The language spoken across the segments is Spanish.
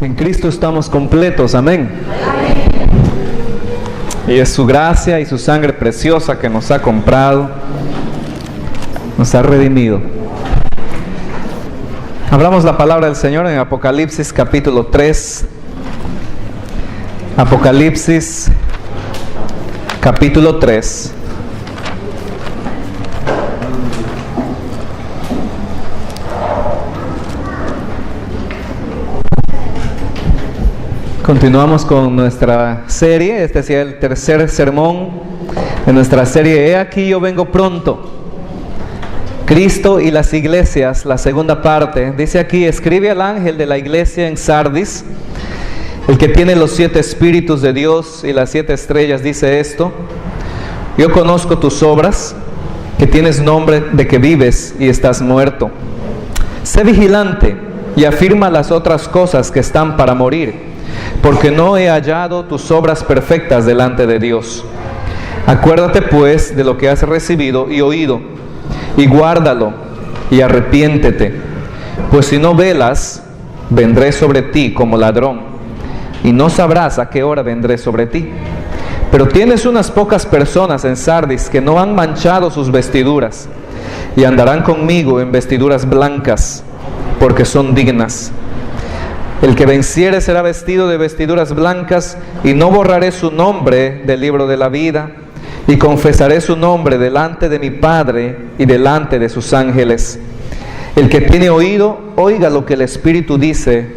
En Cristo estamos completos, amén. Y es su gracia y su sangre preciosa que nos ha comprado, nos ha redimido. Hablamos la palabra del Señor en Apocalipsis capítulo 3. Apocalipsis capítulo 3. Continuamos con nuestra serie. Este es el tercer sermón de nuestra serie. He aquí yo vengo pronto. Cristo y las iglesias, la segunda parte. Dice aquí: escribe al ángel de la iglesia en Sardis, el que tiene los 7 espíritus de Dios y las 7 estrellas, dice esto: yo conozco tus obras, que tienes nombre de que vives y estás muerto. Sé vigilante y afirma las otras cosas que están para morir, porque no he hallado tus obras perfectas delante de Dios. Acuérdate pues de lo que has recibido y oído, y guárdalo, y arrepiéntete. Pues si no velas, vendré sobre ti como ladrón, y no sabrás a qué hora vendré sobre ti. Pero tienes unas pocas personas en Sardis que no han manchado sus vestiduras, y andarán conmigo en vestiduras blancas, porque son dignas. El que venciere será vestido de vestiduras blancas, y no borraré su nombre del libro de la vida, y confesaré su nombre delante de mi Padre y delante de sus ángeles. El que tiene oído, oiga lo que el Espíritu dice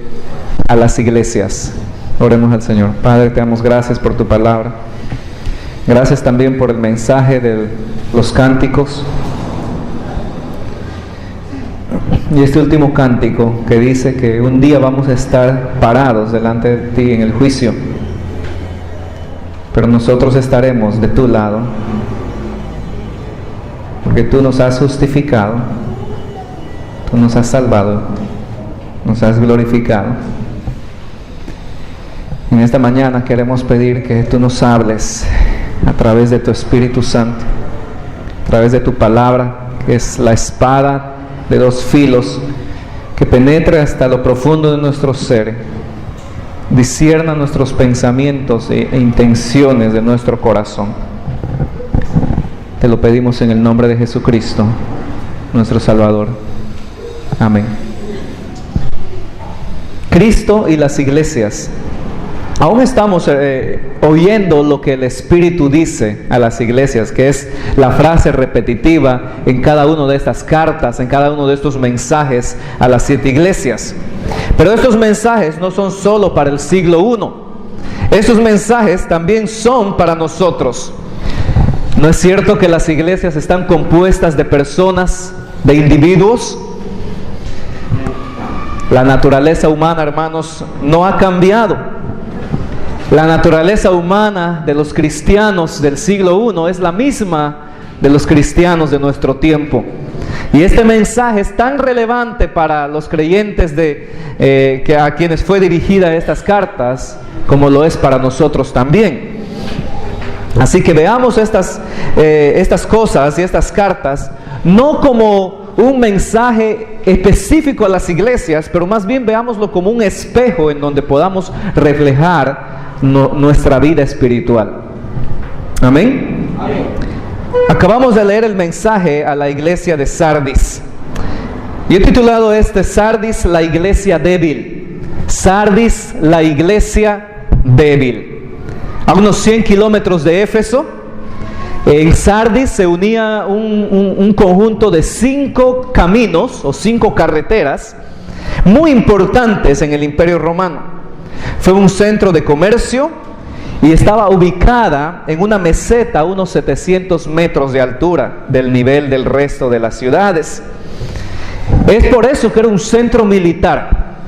a las iglesias. Oremos al Señor. Padre, te damos gracias por tu palabra. Gracias también por el mensaje de los cánticos. Y este último cántico que dice que un día vamos a estar parados delante de ti en el juicio, pero nosotros estaremos de tu lado, porque tú nos has justificado, tú nos has salvado, nos has glorificado. En esta mañana queremos pedir que tú nos hables a través de tu Espíritu Santo, a través de tu palabra, que es la espada de 2 filos, que penetre hasta lo profundo de nuestro ser, discierna nuestros pensamientos e intenciones de nuestro corazón. Te lo pedimos en el nombre de Jesucristo, nuestro Salvador. Amén. Cristo y las iglesias. Aún estamos oyendo lo que el Espíritu dice a las iglesias, que es la frase repetitiva en cada una de estas cartas, en cada uno de estos mensajes a las 7 iglesias. Pero estos mensajes no son solo para el siglo I. Estos mensajes también son para nosotros. ¿No es cierto que las iglesias están compuestas de personas, de individuos? La naturaleza humana, hermanos, no ha cambiado. La naturaleza humana de los cristianos del siglo I es la misma de los cristianos de nuestro tiempo. Y este mensaje es tan relevante para los creyentes que a quienes fue dirigida estas cartas, como lo es para nosotros también. Así que veamos estas cosas y estas cartas no como un mensaje específico a las iglesias, pero más bien veámoslo como un espejo en donde podamos reflejar nuestra vida espiritual. Amén. Amén. Acabamos de leer el mensaje a la iglesia de Sardis. Y he titulado Sardis, la iglesia débil. Sardis, la iglesia débil. A unos 100 kilómetros de Éfeso, en Sardis se unía un conjunto de 5 caminos o 5 carreteras muy importantes en el Imperio Romano. Fue un centro de comercio y estaba ubicada en una meseta a unos 700 metros de altura del nivel del resto de las ciudades. Es por eso que era un centro militar.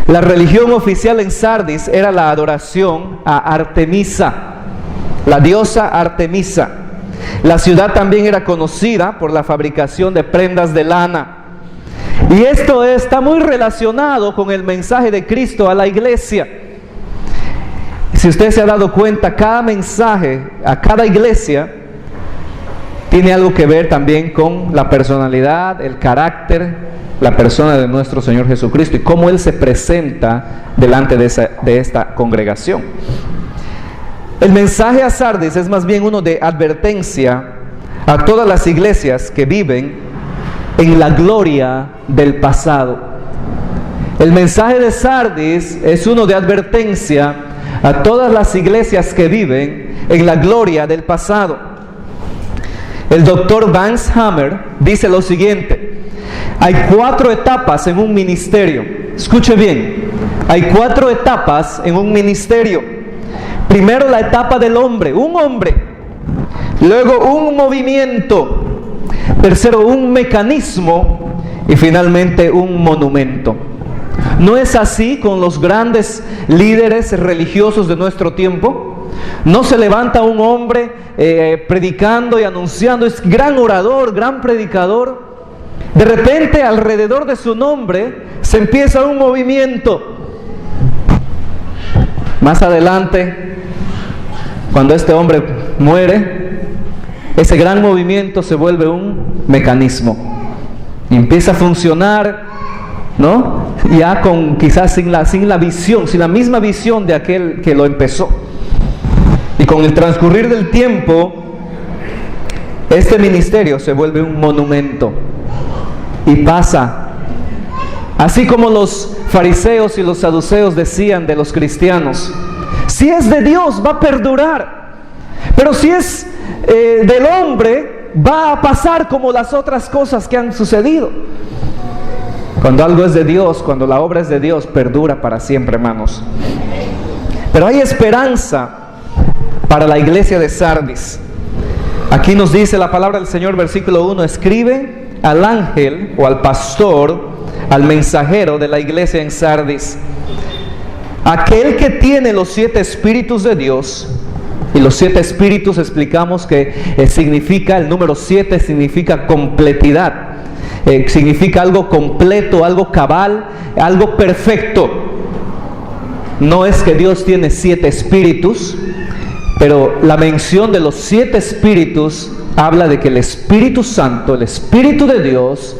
La religión oficial en Sardis era la adoración a Artemisa, la diosa Artemisa. La ciudad también era conocida por la fabricación de prendas de lana. Y esto está muy relacionado con el mensaje de Cristo a la iglesia. Si usted se ha dado cuenta, cada mensaje a cada iglesia tiene algo que ver también con la personalidad, el carácter, la persona de nuestro Señor Jesucristo y cómo Él se presenta delante de esta congregación. El mensaje a Sardis es más bien uno de advertencia a todas las iglesias que viven en la gloria del pasado. El mensaje de Sardis es uno de advertencia a todas las iglesias que viven en la gloria del pasado. El doctor Vance Hammer dice lo siguiente: hay 4 etapas en un ministerio. Escuche bien, hay 4 etapas en un ministerio. Primero la etapa del hombre, un hombre. Luego un movimiento. Tercero un mecanismo. Y finalmente un monumento. ¿No es así con los grandes líderes religiosos de nuestro tiempo? No se levanta un hombre predicando y anunciando, es gran orador, gran predicador. De repente alrededor de su nombre se empieza un movimiento. Más adelante, cuando este hombre muere, ese gran movimiento se vuelve un mecanismo y empieza a funcionar, ¿no? Ya con quizás sin la visión, sin la misma visión de aquel que lo empezó. Y con el transcurrir del tiempo, este ministerio se vuelve un monumento y pasa. Así como los fariseos y los saduceos decían de los cristianos: si es de Dios va a perdurar, pero si es del hombre va a pasar como las otras cosas que han sucedido. Cuando algo es de Dios, cuando la obra es de Dios, perdura para siempre, hermanos. Pero hay esperanza para la iglesia de Sardis. Aquí nos dice la palabra del Señor, versículo 1: escribe al ángel o al pastor, al mensajero de la iglesia en Sardis, aquel que tiene los 7 espíritus de Dios. Y los 7 espíritus explicamos que significa, el número 7 significa completidad, significa algo completo, algo cabal, algo perfecto. No es que Dios tiene 7 espíritus, pero la mención de los 7 espíritus habla de que el Espíritu Santo, el Espíritu de Dios,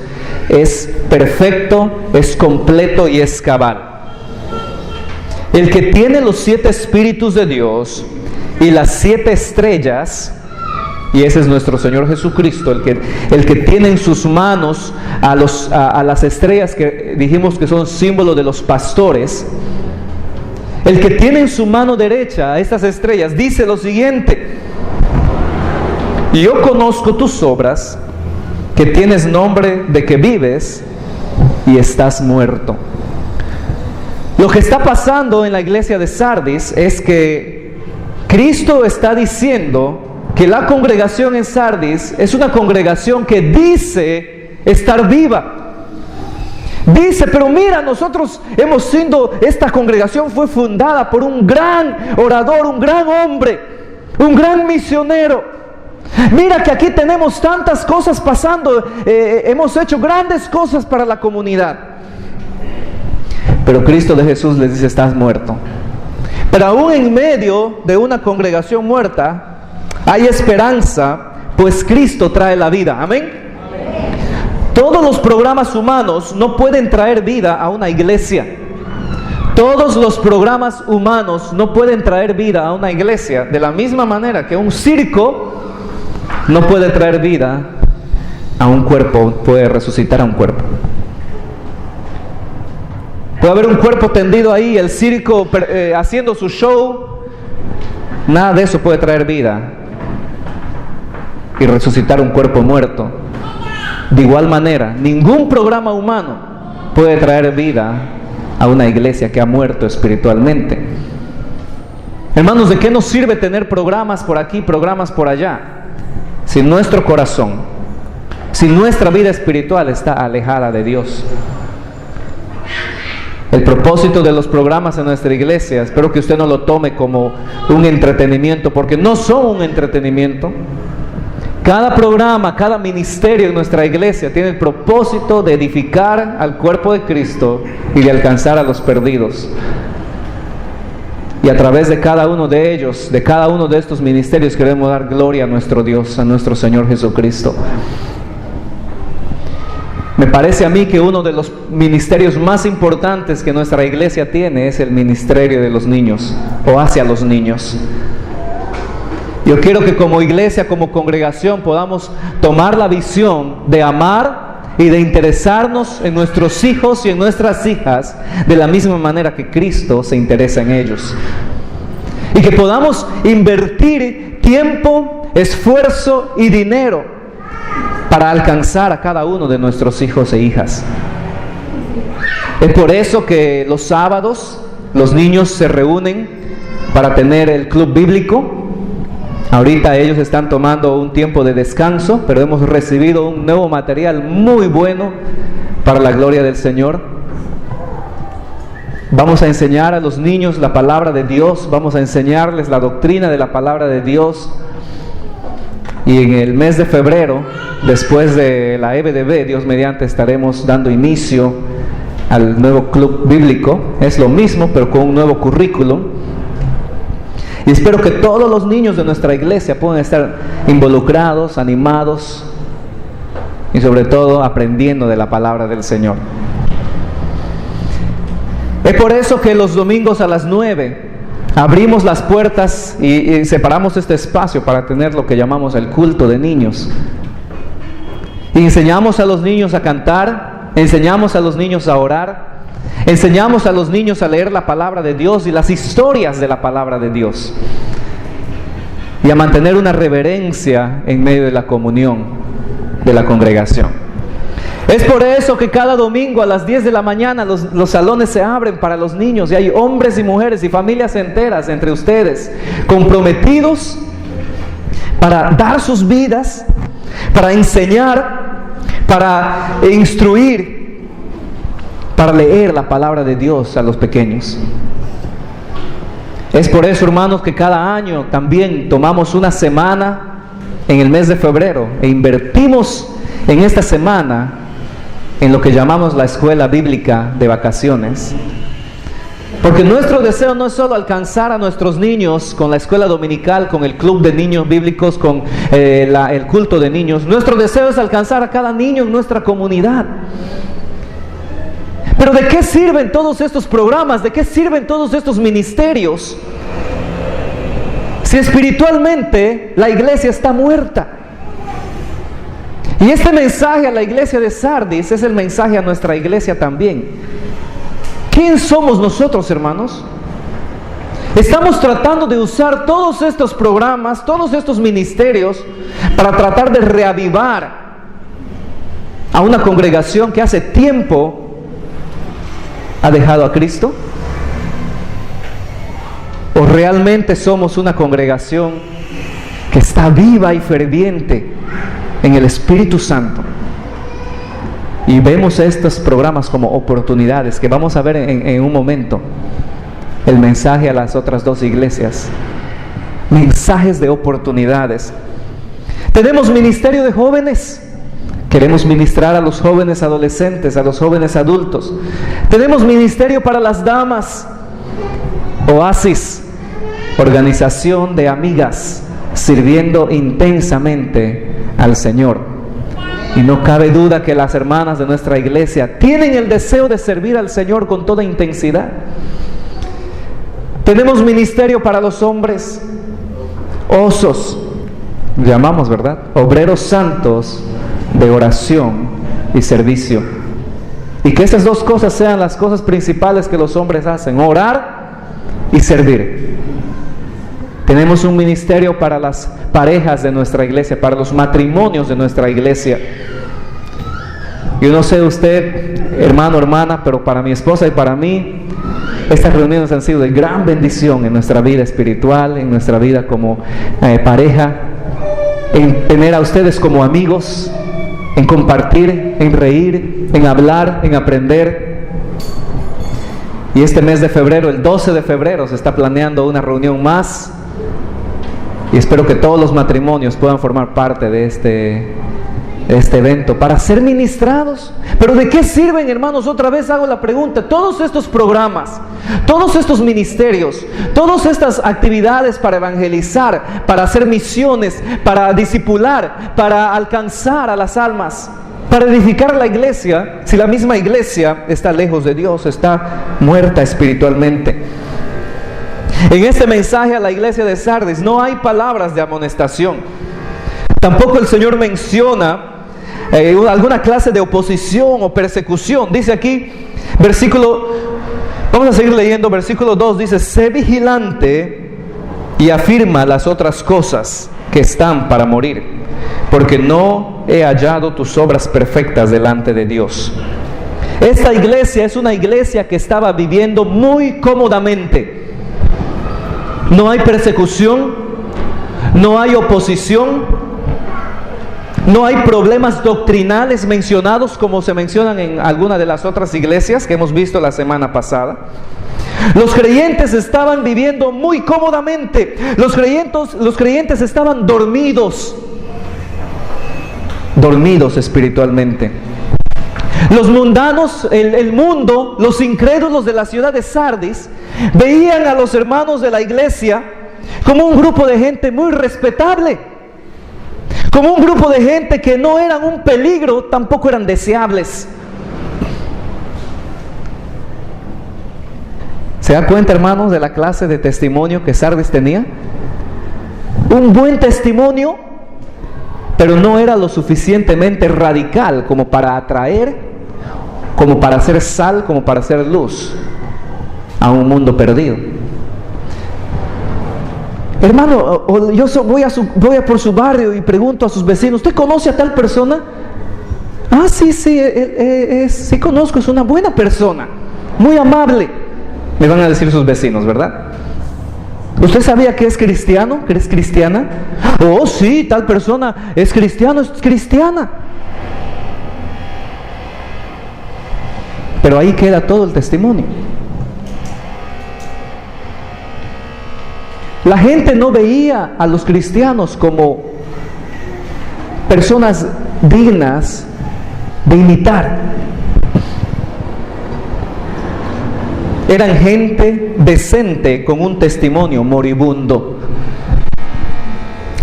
es perfecto, es completo y es cabal. El que tiene los 7 espíritus de Dios y las 7 estrellas, y ese es nuestro Señor Jesucristo, el que tiene en sus manos a las estrellas que dijimos que son símbolo de los pastores. El que tiene en su mano derecha a estas estrellas dice lo siguiente: yo conozco tus obras, que tienes nombre de que vives y estás muerto. Lo que está pasando en la iglesia de Sardis es que Cristo está diciendo que la congregación en Sardis es una congregación que dice estar viva. Dice, pero mira, nosotros hemos sido, esta congregación fue fundada por un gran orador, un gran hombre, un gran misionero. Mira que aquí tenemos tantas cosas pasando, hemos hecho grandes cosas para la comunidad. Pero Cristo de Jesús les dice: estás muerto. Pero aún en medio de una congregación muerta hay esperanza, pues Cristo trae la vida. Amén. Todos los programas humanos no pueden traer vida a una iglesia. Todos los programas humanos no pueden traer vida a una iglesia, de la misma manera que un circo no puede traer vida a un cuerpo, puede resucitar a un cuerpo. Puede haber un cuerpo tendido ahí, el circo haciendo su show. Nada de eso puede traer vida y resucitar un cuerpo muerto. De igual manera, ningún programa humano puede traer vida a una iglesia que ha muerto espiritualmente. Hermanos, ¿de qué nos sirve tener programas por aquí, programas por allá, si nuestro corazón, si nuestra vida espiritual está alejada de Dios? El propósito de los programas en nuestra iglesia, espero que usted no lo tome como un entretenimiento, porque no son un entretenimiento. Cada programa, cada ministerio en nuestra iglesia tiene el propósito de edificar al cuerpo de Cristo y de alcanzar a los perdidos. Y Y a través de cada uno de ellos, de cada uno de estos ministerios, queremos dar gloria a nuestro Dios, a nuestro Señor Jesucristo. Me parece a mí que uno de los ministerios más importantes que nuestra iglesia tiene es el ministerio de los niños, o hacia los niños. Yo quiero que como iglesia, como congregación, podamos tomar la visión de amar y de interesarnos en nuestros hijos y en nuestras hijas de la misma manera que Cristo se interesa en ellos. Y que podamos invertir tiempo, esfuerzo y dinero para alcanzar a cada uno de nuestros hijos e hijas. Es por eso que los sábados los niños se reúnen para tener el club bíblico. Ahorita ellos están tomando un tiempo de descanso, pero hemos recibido un nuevo material muy bueno para la gloria del Señor. Vamos a enseñar a los niños la palabra de Dios, vamos a enseñarles la doctrina de la palabra de Dios. Y en el mes de febrero, después de la EBDB, Dios mediante, estaremos dando inicio al nuevo club bíblico. Es lo mismo, pero con un nuevo currículum. Y espero que todos los niños de nuestra iglesia puedan estar involucrados, animados y sobre todo aprendiendo de la palabra del Señor. Es por eso que los domingos a las 9 abrimos las puertas y separamos este espacio para tener lo que llamamos el culto de niños. Y enseñamos a los niños a cantar, enseñamos a los niños a orar, enseñamos a los niños a leer la palabra de Dios y las historias de la palabra de Dios. Y a mantener una reverencia en medio de la comunión de la congregación. Es por eso que cada domingo a las 10 de la mañana los salones se abren para los niños y hay hombres y mujeres y familias enteras entre ustedes comprometidos para dar sus vidas, para enseñar, para instruir, para leer la palabra de Dios a los pequeños. Es por eso, hermanos, que cada año también tomamos una semana en el mes de febrero e invertimos en esta semana en lo que llamamos la escuela bíblica de vacaciones. Porque nuestro deseo no es solo alcanzar a nuestros niños con la escuela dominical, con el club de niños bíblicos, con el culto de niños. Nuestro deseo es alcanzar a cada niño en nuestra comunidad. Pero ¿de qué sirven todos estos programas? ¿De qué sirven todos estos ministerios si espiritualmente la iglesia está muerta? Y este mensaje a la iglesia de Sardis es el mensaje a nuestra iglesia también. ¿Quién somos nosotros, hermanos? Estamos tratando de usar todos estos programas, todos estos ministerios para tratar de reavivar a una congregación que hace tiempo ha dejado a Cristo. ¿O realmente somos una congregación que está viva y ferviente en el Espíritu Santo? Y vemos estos programas como oportunidades que vamos a ver en un momento. El mensaje a las otras dos iglesias, mensajes de oportunidades. Tenemos ministerio de jóvenes, queremos ministrar a los jóvenes adolescentes, a los jóvenes adultos. Tenemos ministerio para las damas, Oasis, organización de amigas sirviendo intensamente al Señor. Y no cabe duda que las hermanas de nuestra iglesia tienen el deseo de servir al Señor con toda intensidad. Tenemos ministerio para los hombres, osos, llamamos, ¿verdad? Obreros santos de oración y servicio. Y que estas dos cosas sean las cosas principales que los hombres hacen: orar y servir. Tenemos un ministerio para las parejas de nuestra iglesia, para los matrimonios de nuestra iglesia. Yo no sé usted, hermano, hermana, pero para mi esposa y para mí, estas reuniones han sido de gran bendición en nuestra vida espiritual, en nuestra vida como pareja, en tener a ustedes como amigos, en compartir, en reír, en hablar, en aprender. Y este mes de febrero, el 12 de febrero, se está planeando una reunión más. Y espero que todos los matrimonios puedan formar parte de este evento? Para ser ministrados. ¿Pero de qué sirven, hermanos? Otra vez hago la pregunta. Todos estos programas, todos estos ministerios, todas estas actividades para evangelizar, para hacer misiones, para discipular, para alcanzar a las almas, para edificar la iglesia, si la misma iglesia está lejos de Dios, está muerta espiritualmente. En este mensaje a la iglesia de Sardis no hay palabras de amonestación. Tampoco el Señor menciona alguna clase de oposición o persecución. Dice aquí, vamos a seguir leyendo, versículo 2, dice: sé vigilante y afirma las otras cosas que están para morir, porque no he hallado tus obras perfectas delante de Dios. Esta iglesia es una iglesia que estaba viviendo muy cómodamente. No hay persecución, no hay oposición, no hay problemas doctrinales mencionados como se mencionan en alguna de las otras iglesias que hemos visto la semana pasada. Los creyentes estaban viviendo muy cómodamente. Los creyentes estaban dormidos espiritualmente. Los mundanos, el mundo, los incrédulos de la ciudad de Sardis veían a los hermanos de la iglesia como un grupo de gente muy respetable, como un grupo de gente que no eran un peligro, tampoco eran deseables. ¿Se da cuenta, hermanos, de la clase de testimonio que Sardis tenía? Un buen testimonio, pero no era lo suficientemente radical como para atraer, como para hacer sal, como para hacer luz a un mundo perdido. Hermano, voy a por su barrio y pregunto a sus vecinos: ¿usted conoce a tal persona? Ah, sí, sí conozco, es una buena persona, muy amable. Me van a decir sus vecinos, ¿verdad? ¿Usted sabía que es cristiano? ¿Que es cristiana? Oh, sí, tal persona es cristiano, es cristiana. Pero ahí queda todo el testimonio. La gente no veía a los cristianos como personas dignas de imitar. Eran gente decente con un testimonio moribundo.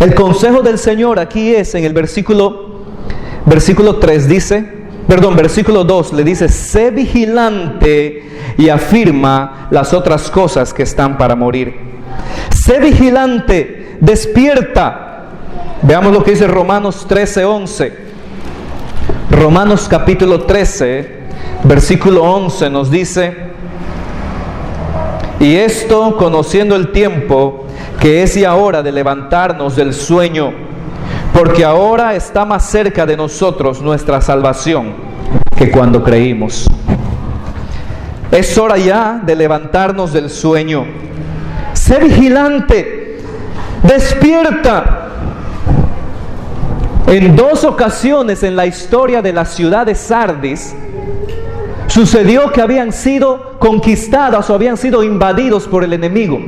El consejo del Señor aquí es en el versículo 3 versículo 2 le dice: sé vigilante y afirma las otras cosas que están para morir. Sé vigilante, despierta. Veamos lo que dice Romanos 13:11. Romanos capítulo 13, versículo 11 nos dice: y esto conociendo el tiempo, que es ya hora de levantarnos del sueño, porque ahora está más cerca de nosotros nuestra salvación que cuando creímos. Es hora ya de levantarnos del sueño. Sé vigilante, despierta. En 2 ocasiones en la historia de la ciudad de Sardis sucedió que habían sido conquistadas o habían sido invadidos por el enemigo.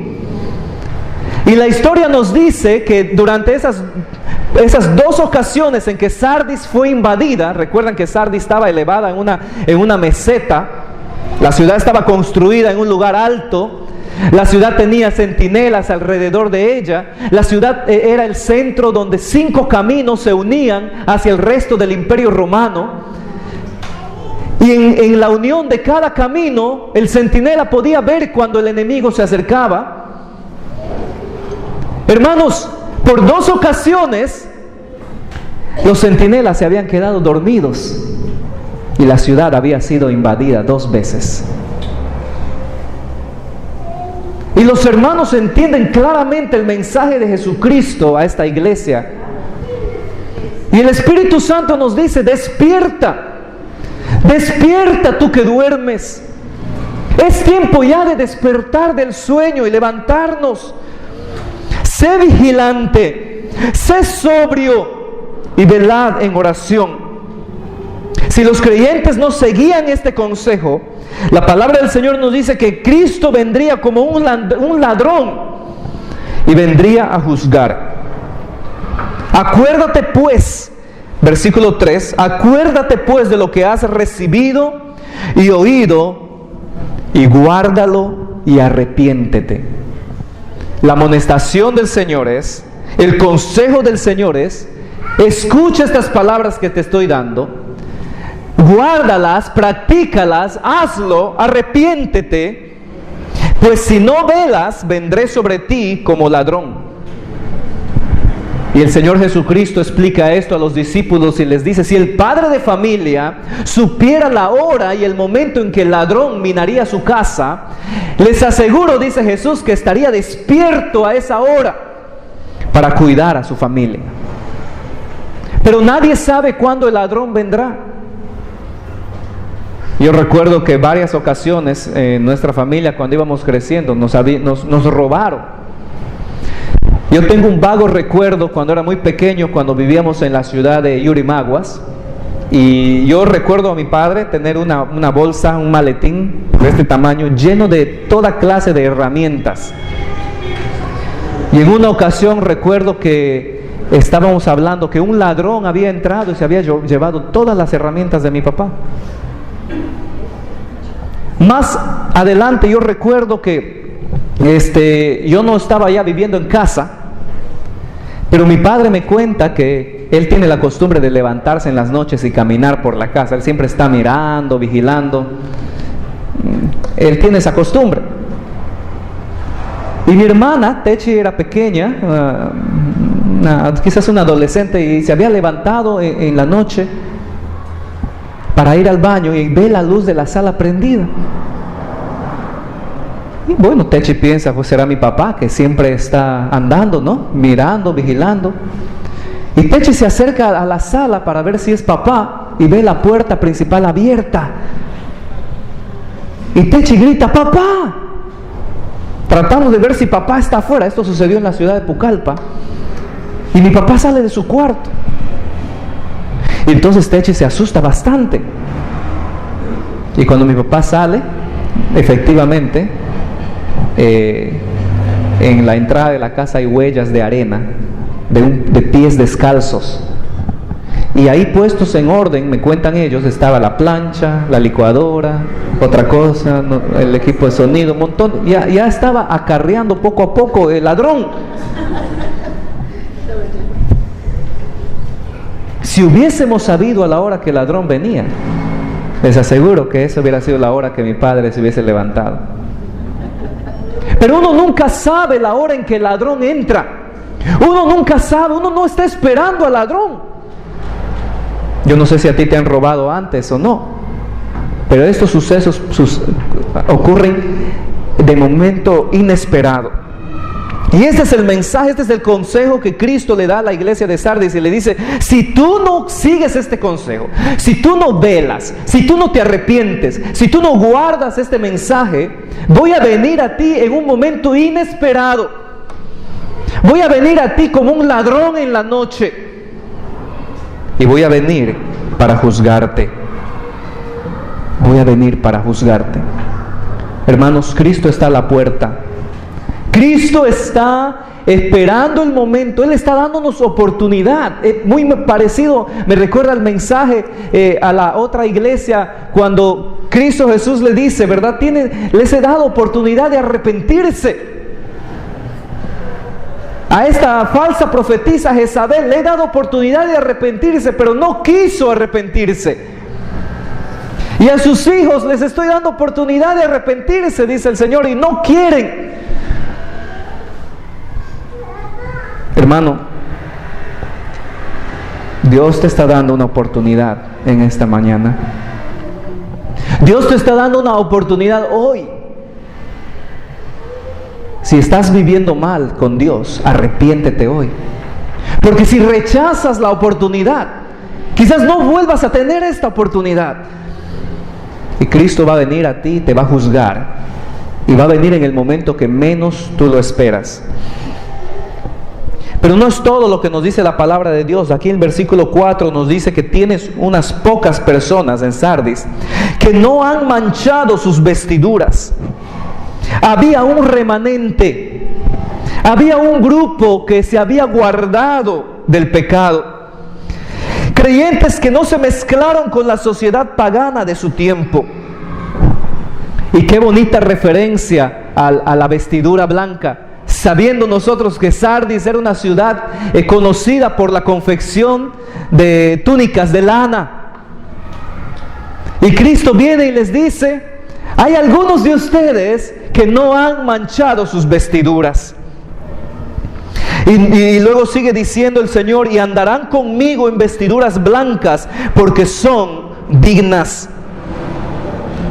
Y la historia nos dice que durante esas 2 ocasiones en que Sardis fue invadida, recuerdan que Sardis estaba elevada en una meseta, la ciudad estaba construida en un lugar alto, la ciudad tenía centinelas alrededor de ella, la ciudad era el centro donde 5 caminos se unían hacia el resto del imperio romano. Y en la unión de cada camino, el centinela podía ver cuando el enemigo se acercaba. Hermanos, por 2 ocasiones, los centinelas se habían quedado dormidos y la ciudad había sido invadida 2 veces. Y los hermanos entienden claramente el mensaje de Jesucristo a esta iglesia. Y el Espíritu Santo nos dice: despierta. Despierta tú que duermes. Es tiempo ya de despertar del sueño y levantarnos. Sé vigilante, sé sobrio y velad en oración. Si los creyentes no seguían este consejo, la palabra del Señor nos dice que Cristo vendría como un ladrón y vendría a juzgar. Acuérdate pues Versículo 3, acuérdate pues de lo que has recibido y oído, y guárdalo y arrepiéntete. La amonestación del Señor es, el consejo del Señor es, escucha estas palabras que te estoy dando, guárdalas, practícalas, hazlo, arrepiéntete, pues si no velas, vendré sobre ti como ladrón. Y el Señor Jesucristo explica esto a los discípulos y les dice, si el padre de familia supiera la hora y el momento en que el ladrón minaría su casa, les aseguro, dice Jesús, que estaría despierto a esa hora para cuidar a su familia. Pero nadie sabe cuándo el ladrón vendrá. Yo recuerdo que varias ocasiones en nuestra familia, cuando íbamos creciendo, nos robaron. Yo tengo un vago recuerdo cuando era muy pequeño, cuando vivíamos en la ciudad de Yurimaguas, y yo recuerdo a mi padre tener una bolsa, un maletín de este tamaño, lleno de toda clase de herramientas. Y en una ocasión recuerdo que estábamos hablando que un ladrón había entrado y se había llevado todas las herramientas de mi papá. Más adelante yo recuerdo que yo no estaba ya viviendo en casa, pero mi padre me cuenta que él tiene la costumbre de levantarse en las noches y caminar por la casa. Él siempre está mirando, vigilando. Él tiene esa costumbre. Y mi hermana, Techi, era pequeña, quizás una adolescente, y se había levantado en la noche para ir al baño y ve la luz de la sala prendida. Y bueno, Techi piensa, pues será mi papá que siempre está andando, ¿no? Mirando, vigilando. Y Techi se acerca a la sala para ver si es papá y ve la puerta principal abierta. Y Techi grita, ¡papá! Tratamos de ver si papá está afuera. Esto sucedió en la ciudad de Pucallpa. Y mi papá sale de su cuarto. Y entonces Techi se asusta bastante. Y cuando mi papá sale, efectivamente, en la entrada de la casa hay huellas de arena, de pies descalzos. Y ahí puestos en orden, me cuentan ellos, estaba la plancha, la licuadora, otra cosa, el equipo de sonido, un montón. Ya estaba acarreando poco a poco el ladrón. Si hubiésemos sabido a la hora que el ladrón venía, les aseguro que esa hubiera sido la hora que mi padre se hubiese levantado. Pero uno nunca sabe la hora en que el ladrón entra. Uno nunca sabe, uno no está esperando al ladrón. Yo no sé si a ti te han robado antes o no, pero estos sucesos ocurren de momento inesperado. Y este es el mensaje, este es el consejo que Cristo le da a la iglesia de Sardis, y le dice, si tú no sigues este consejo, si tú no velas, si tú no te arrepientes, si tú no guardas este mensaje, voy a venir a ti en un momento inesperado. Voy a venir a ti como un ladrón en la noche, y voy a venir para juzgarte. Voy a venir para juzgarte. Hermanos, Cristo está a la puerta. Cristo está esperando el momento. Él está dándonos oportunidad. Muy parecido, me recuerda el mensaje a la otra iglesia, cuando Cristo Jesús le dice, ¿verdad? Les he dado oportunidad de arrepentirse. A esta falsa profetisa Jezabel le he dado oportunidad de arrepentirse, pero no quiso arrepentirse. Y a sus hijos les estoy dando oportunidad de arrepentirse, dice el Señor, y no quieren. Hermano, Dios te está dando una oportunidad en esta mañana. Dios te está dando una oportunidad hoy. Si estás viviendo mal con Dios, arrepiéntete hoy. Porque si rechazas la oportunidad, quizás no vuelvas a tener esta oportunidad. Y Cristo va a venir a ti, te va a juzgar. Y va a venir en el momento que menos tú lo esperas. Pero no es todo lo que nos dice la palabra de Dios. Aquí en el versículo 4 nos dice que tienes unas pocas personas en Sardis que no han manchado sus vestiduras. Había un remanente, había un grupo que se había guardado del pecado, Creyentes que no se mezclaron con la sociedad pagana de su tiempo. Y qué bonita referencia a la vestidura blanca, sabiendo nosotros que Sardis era una ciudad conocida por la confección de túnicas de lana. Y Cristo viene y les dice: hay algunos de ustedes que no han manchado sus vestiduras. Y luego sigue diciendo el Señor: y andarán conmigo en vestiduras blancas, porque son dignas.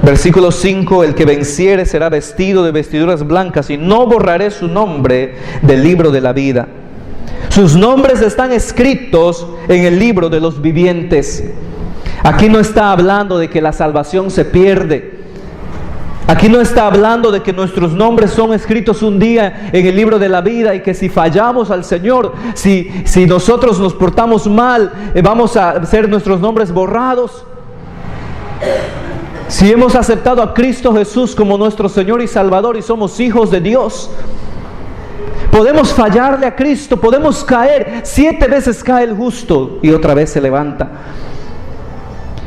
Versículo 5: el que venciere será vestido de vestiduras blancas, y no borraré su nombre del libro de la vida. Sus nombres están escritos en el libro de los vivientes. Aquí no está hablando de que la salvación se pierde. Aquí no está hablando de que nuestros nombres son escritos un día en el libro de la vida, y que si fallamos al Señor, si nosotros nos portamos mal, vamos a ser nuestros nombres borrados. Si hemos aceptado a Cristo Jesús como nuestro Señor y Salvador y somos hijos de Dios, podemos fallarle a Cristo, podemos caer. 7 veces cae el justo y otra vez se levanta.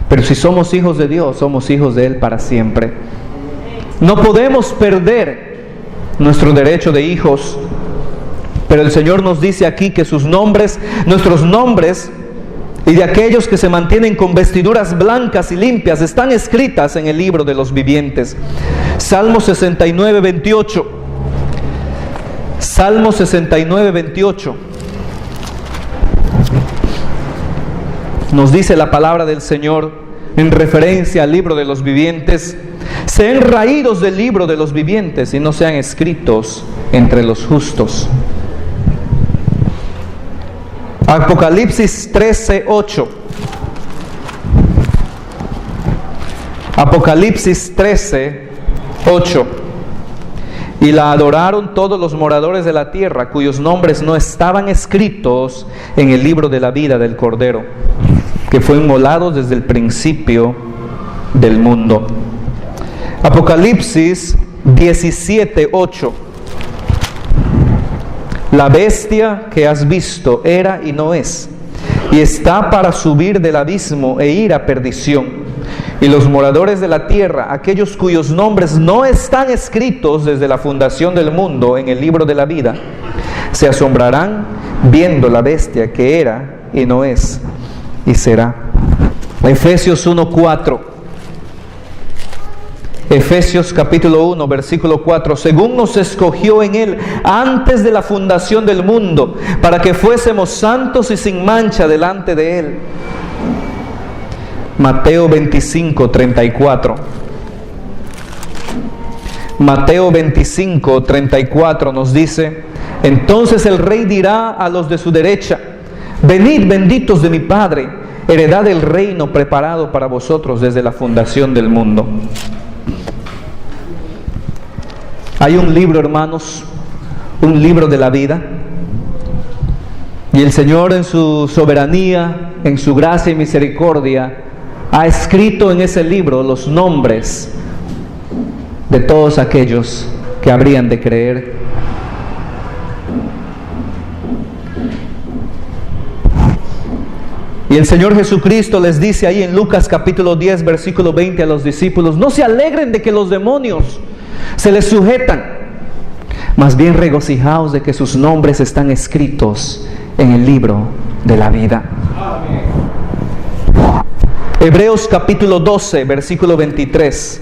Pero si somos hijos de Dios, somos hijos de Él para siempre. No podemos perder nuestro derecho de hijos. Pero el Señor nos dice aquí que sus nombres, nuestros nombres, y de aquellos que se mantienen con vestiduras blancas y limpias, están escritas en el libro de los vivientes. Salmo 69, 28. Salmo 69, 28. Nos dice la palabra del Señor en referencia al libro de los vivientes: sean raídos del libro de los vivientes y no sean escritos entre los justos. Apocalipsis 13, 8. Apocalipsis 13, 8. Y la adoraron todos los moradores de la tierra, cuyos nombres no estaban escritos en el libro de la vida del Cordero, que fue inmolado desde el principio del mundo. Apocalipsis 17, 8. La bestia que has visto era y no es, y está para subir del abismo e ir a perdición. Y los moradores de la tierra, aquellos cuyos nombres no están escritos desde la fundación del mundo en el libro de la vida, se asombrarán viendo la bestia que era y no es y será. Efesios 1:4. Efesios capítulo 1, versículo 4. Según nos escogió en Él antes de la fundación del mundo, para que fuésemos santos y sin mancha delante de Él. Mateo 25, 34. Mateo 25, 34 nos dice: entonces el Rey dirá a los de su derecha: venid, benditos de mi Padre, heredad el reino preparado para vosotros desde la fundación del mundo. Hay un libro, hermanos, un libro de la vida, y el Señor en su soberanía, en su gracia y misericordia, ha escrito en ese libro los nombres de todos aquellos que habrían de creer. Y el Señor Jesucristo les dice ahí en Lucas capítulo 10, versículo 20 a los discípulos: no se alegren de que los demonios se les sujetan, más bien regocijaos de que sus nombres están escritos en el libro de la vida. Amén. Hebreos capítulo 12, versículo 23.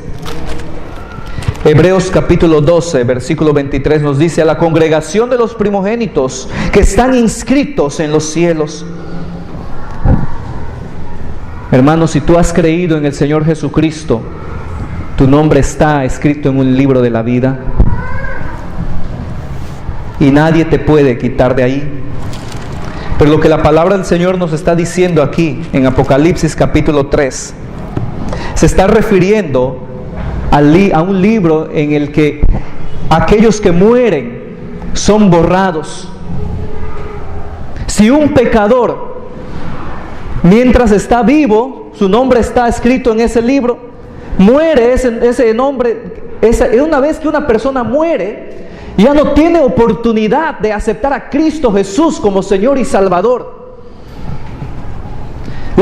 Hebreos capítulo 12, versículo 23 nos dice: a la congregación de los primogénitos que están inscritos en los cielos. Hermanos, si tú has creído en el Señor Jesucristo, tu nombre está escrito en un libro de la vida y nadie te puede quitar de ahí. Pero lo que la palabra del Señor nos está diciendo aquí en Apocalipsis capítulo 3 se está refiriendo a un libro en el que aquellos que mueren son borrados. Si un pecador, mientras está vivo, su nombre está escrito en ese libro, muere ese nombre, una vez que una persona muere, ya no tiene oportunidad de aceptar a Cristo Jesús como Señor y Salvador.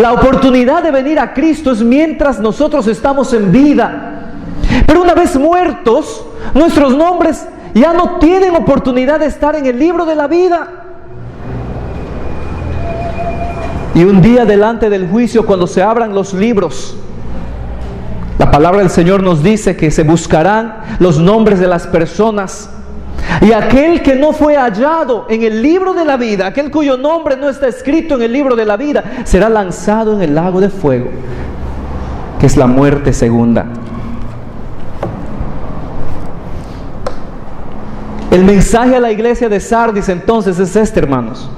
La oportunidad de venir a Cristo es mientras nosotros estamos en vida. Pero una vez muertos, nuestros nombres ya no tienen oportunidad de estar en el libro de la vida. Y un día delante del juicio, cuando se abran los libros, la palabra del Señor nos dice que se buscarán los nombres de las personas. Y aquel que no fue hallado en el libro de la vida, aquel cuyo nombre no está escrito en el libro de la vida, será lanzado en el lago de fuego, que es la muerte segunda. El mensaje a la iglesia de Sardis entonces es este, hermanos.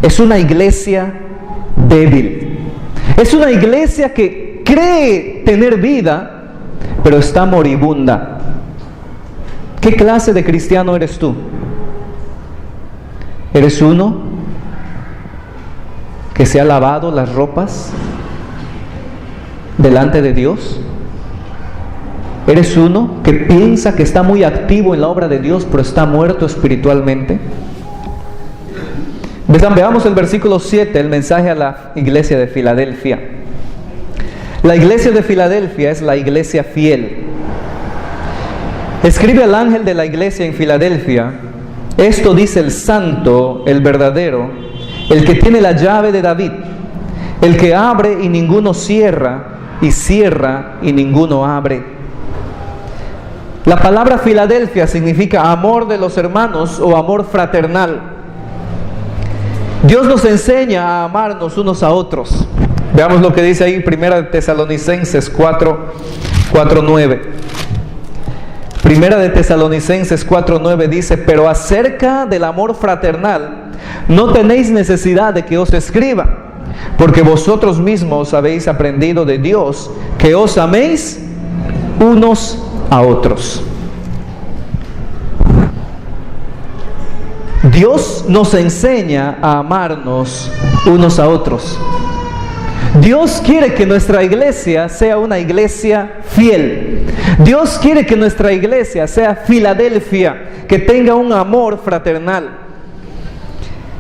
Es una iglesia débil. Es una iglesia que cree tener vida, pero está moribunda. ¿Qué clase de cristiano eres tú? ¿Eres uno que se ha lavado las ropas delante de Dios? ¿Eres uno que piensa que está muy activo en la obra de Dios, pero está muerto espiritualmente? Veamos el versículo 7, el mensaje a la iglesia de Filadelfia. La iglesia de Filadelfia es la iglesia fiel. Escribe al ángel de la iglesia en Filadelfia: esto dice el santo, el verdadero, el que tiene la llave de David, el que abre y ninguno cierra, y cierra y ninguno abre. La palabra Filadelfia significa amor de los hermanos o amor fraternal. Dios nos enseña a amarnos unos a otros. Veamos lo que dice ahí 1 Tesalonicenses 4:9. 1 Tesalonicenses 4:9 dice: pero acerca del amor fraternal no tenéis necesidad de que os escriba, porque vosotros mismos habéis aprendido de Dios que os améis unos a otros. Dios nos enseña a amarnos unos a otros. Dios quiere que nuestra iglesia sea una iglesia fiel. Dios quiere que nuestra iglesia sea Filadelfia, que tenga un amor fraternal.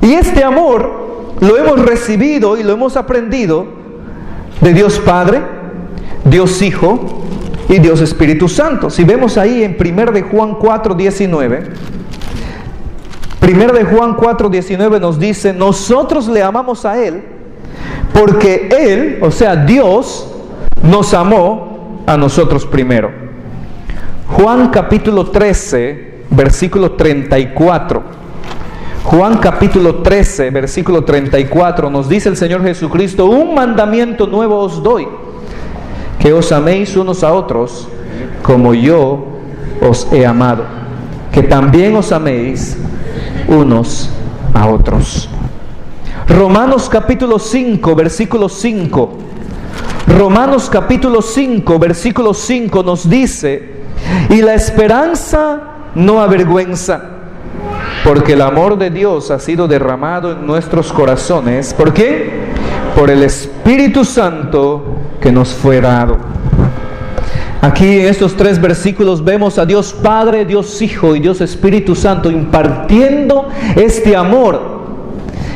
Y este amor lo hemos recibido y lo hemos aprendido de Dios Padre, Dios Hijo y Dios Espíritu Santo. Si vemos ahí en 1 de Juan 4:19, 1 de Juan 4:19 nos dice: nosotros le amamos a Él porque Él, o sea Dios, nos amó a nosotros primero. Juan capítulo 13, versículo 34. Juan capítulo 13, versículo 34 nos dice el Señor Jesucristo: un mandamiento nuevo os doy, que os améis unos a otros como yo os he amado, que también os améis unos a otros. Romanos capítulo 5, versículo 5. Romanos capítulo 5, versículo 5 nos dice: y la esperanza no avergüenza, porque el amor de Dios ha sido derramado en nuestros corazones. ¿Por qué? Por el Espíritu Santo que nos fue dado. Aquí en estos 3 versículos vemos a Dios Padre, Dios Hijo y Dios Espíritu Santo impartiendo este amor.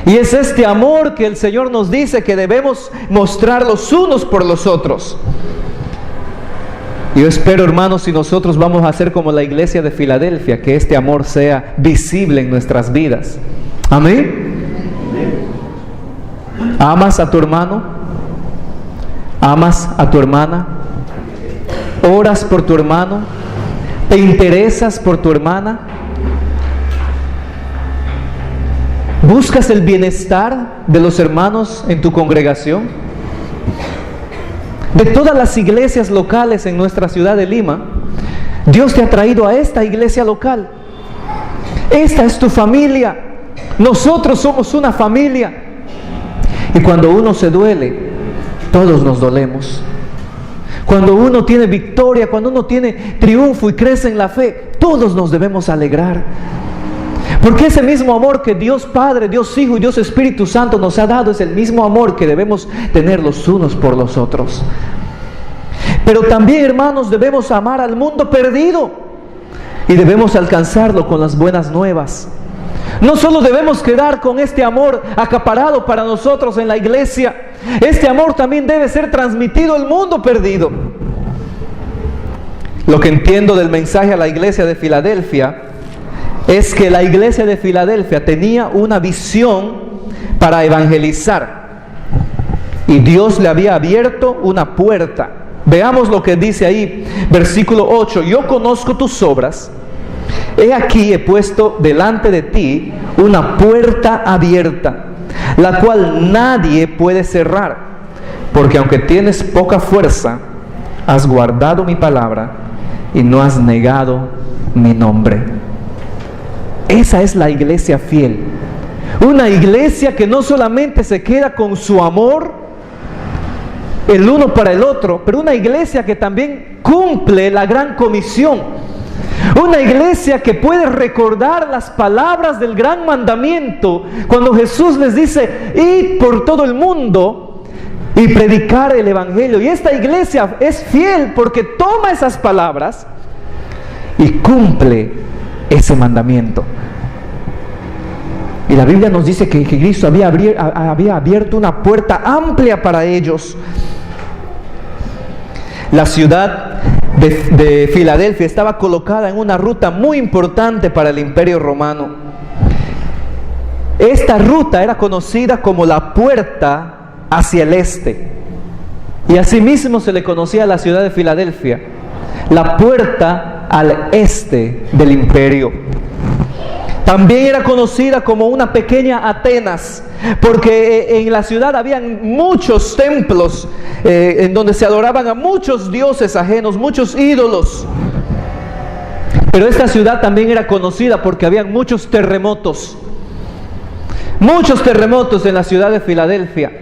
Y es este amor que el Señor nos dice que debemos mostrar los unos por los otros. Yo espero, hermanos, si nosotros vamos a ser como la iglesia de Filadelfia, que este amor sea visible en nuestras vidas. Amén. ¿Amas a tu hermano? ¿Amas a tu hermana? ¿Oras por tu hermano? ¿Te interesas por tu hermana? ¿Buscas el bienestar de los hermanos en tu congregación? De todas las iglesias locales en nuestra ciudad de Lima, Dios te ha traído a esta iglesia local. Esta es tu familia. Nosotros somos una familia. Y cuando uno se duele, todos nos dolemos. Cuando uno tiene victoria, cuando uno tiene triunfo y crece en la fe, todos nos debemos alegrar. Porque ese mismo amor que Dios Padre, Dios Hijo y Dios Espíritu Santo nos ha dado es el mismo amor que debemos tener los unos por los otros. Pero también, hermanos, debemos amar al mundo perdido y debemos alcanzarlo con las buenas nuevas. No solo debemos quedar con este amor acaparado para nosotros en la iglesia, este amor también debe ser transmitido al mundo perdido. Lo que entiendo del mensaje a la iglesia de Filadelfia es que la iglesia de Filadelfia tenía una visión para evangelizar y Dios le había abierto una puerta. Veamos lo que dice ahí, versículo 8: yo conozco tus obras, he aquí he puesto delante de ti una puerta abierta, la cual nadie puede cerrar, porque aunque tienes poca fuerza, has guardado mi palabra y no has negado mi nombre. Esa es la iglesia fiel, una iglesia que no solamente se queda con su amor el uno para el otro, pero una iglesia que también cumple la gran comisión, una iglesia que puede recordar las palabras del gran mandamiento cuando Jesús les dice: id por todo el mundo y predicar el evangelio. Y esta iglesia es fiel porque toma esas palabras y cumple ese mandamiento. Y la Biblia nos dice que Cristo había abierto una puerta amplia para ellos. La ciudad de Filadelfia estaba colocada en una ruta muy importante para el Imperio Romano. Esta ruta era conocida como la puerta hacia el este, y asimismo se le conocía a la ciudad de Filadelfia, la puerta al este del imperio. También era conocida como una pequeña Atenas, porque en la ciudad habían muchos templos en donde se adoraban a muchos dioses ajenos, muchos ídolos. Pero esta ciudad también era conocida porque habían muchos terremotos en la ciudad de Filadelfia.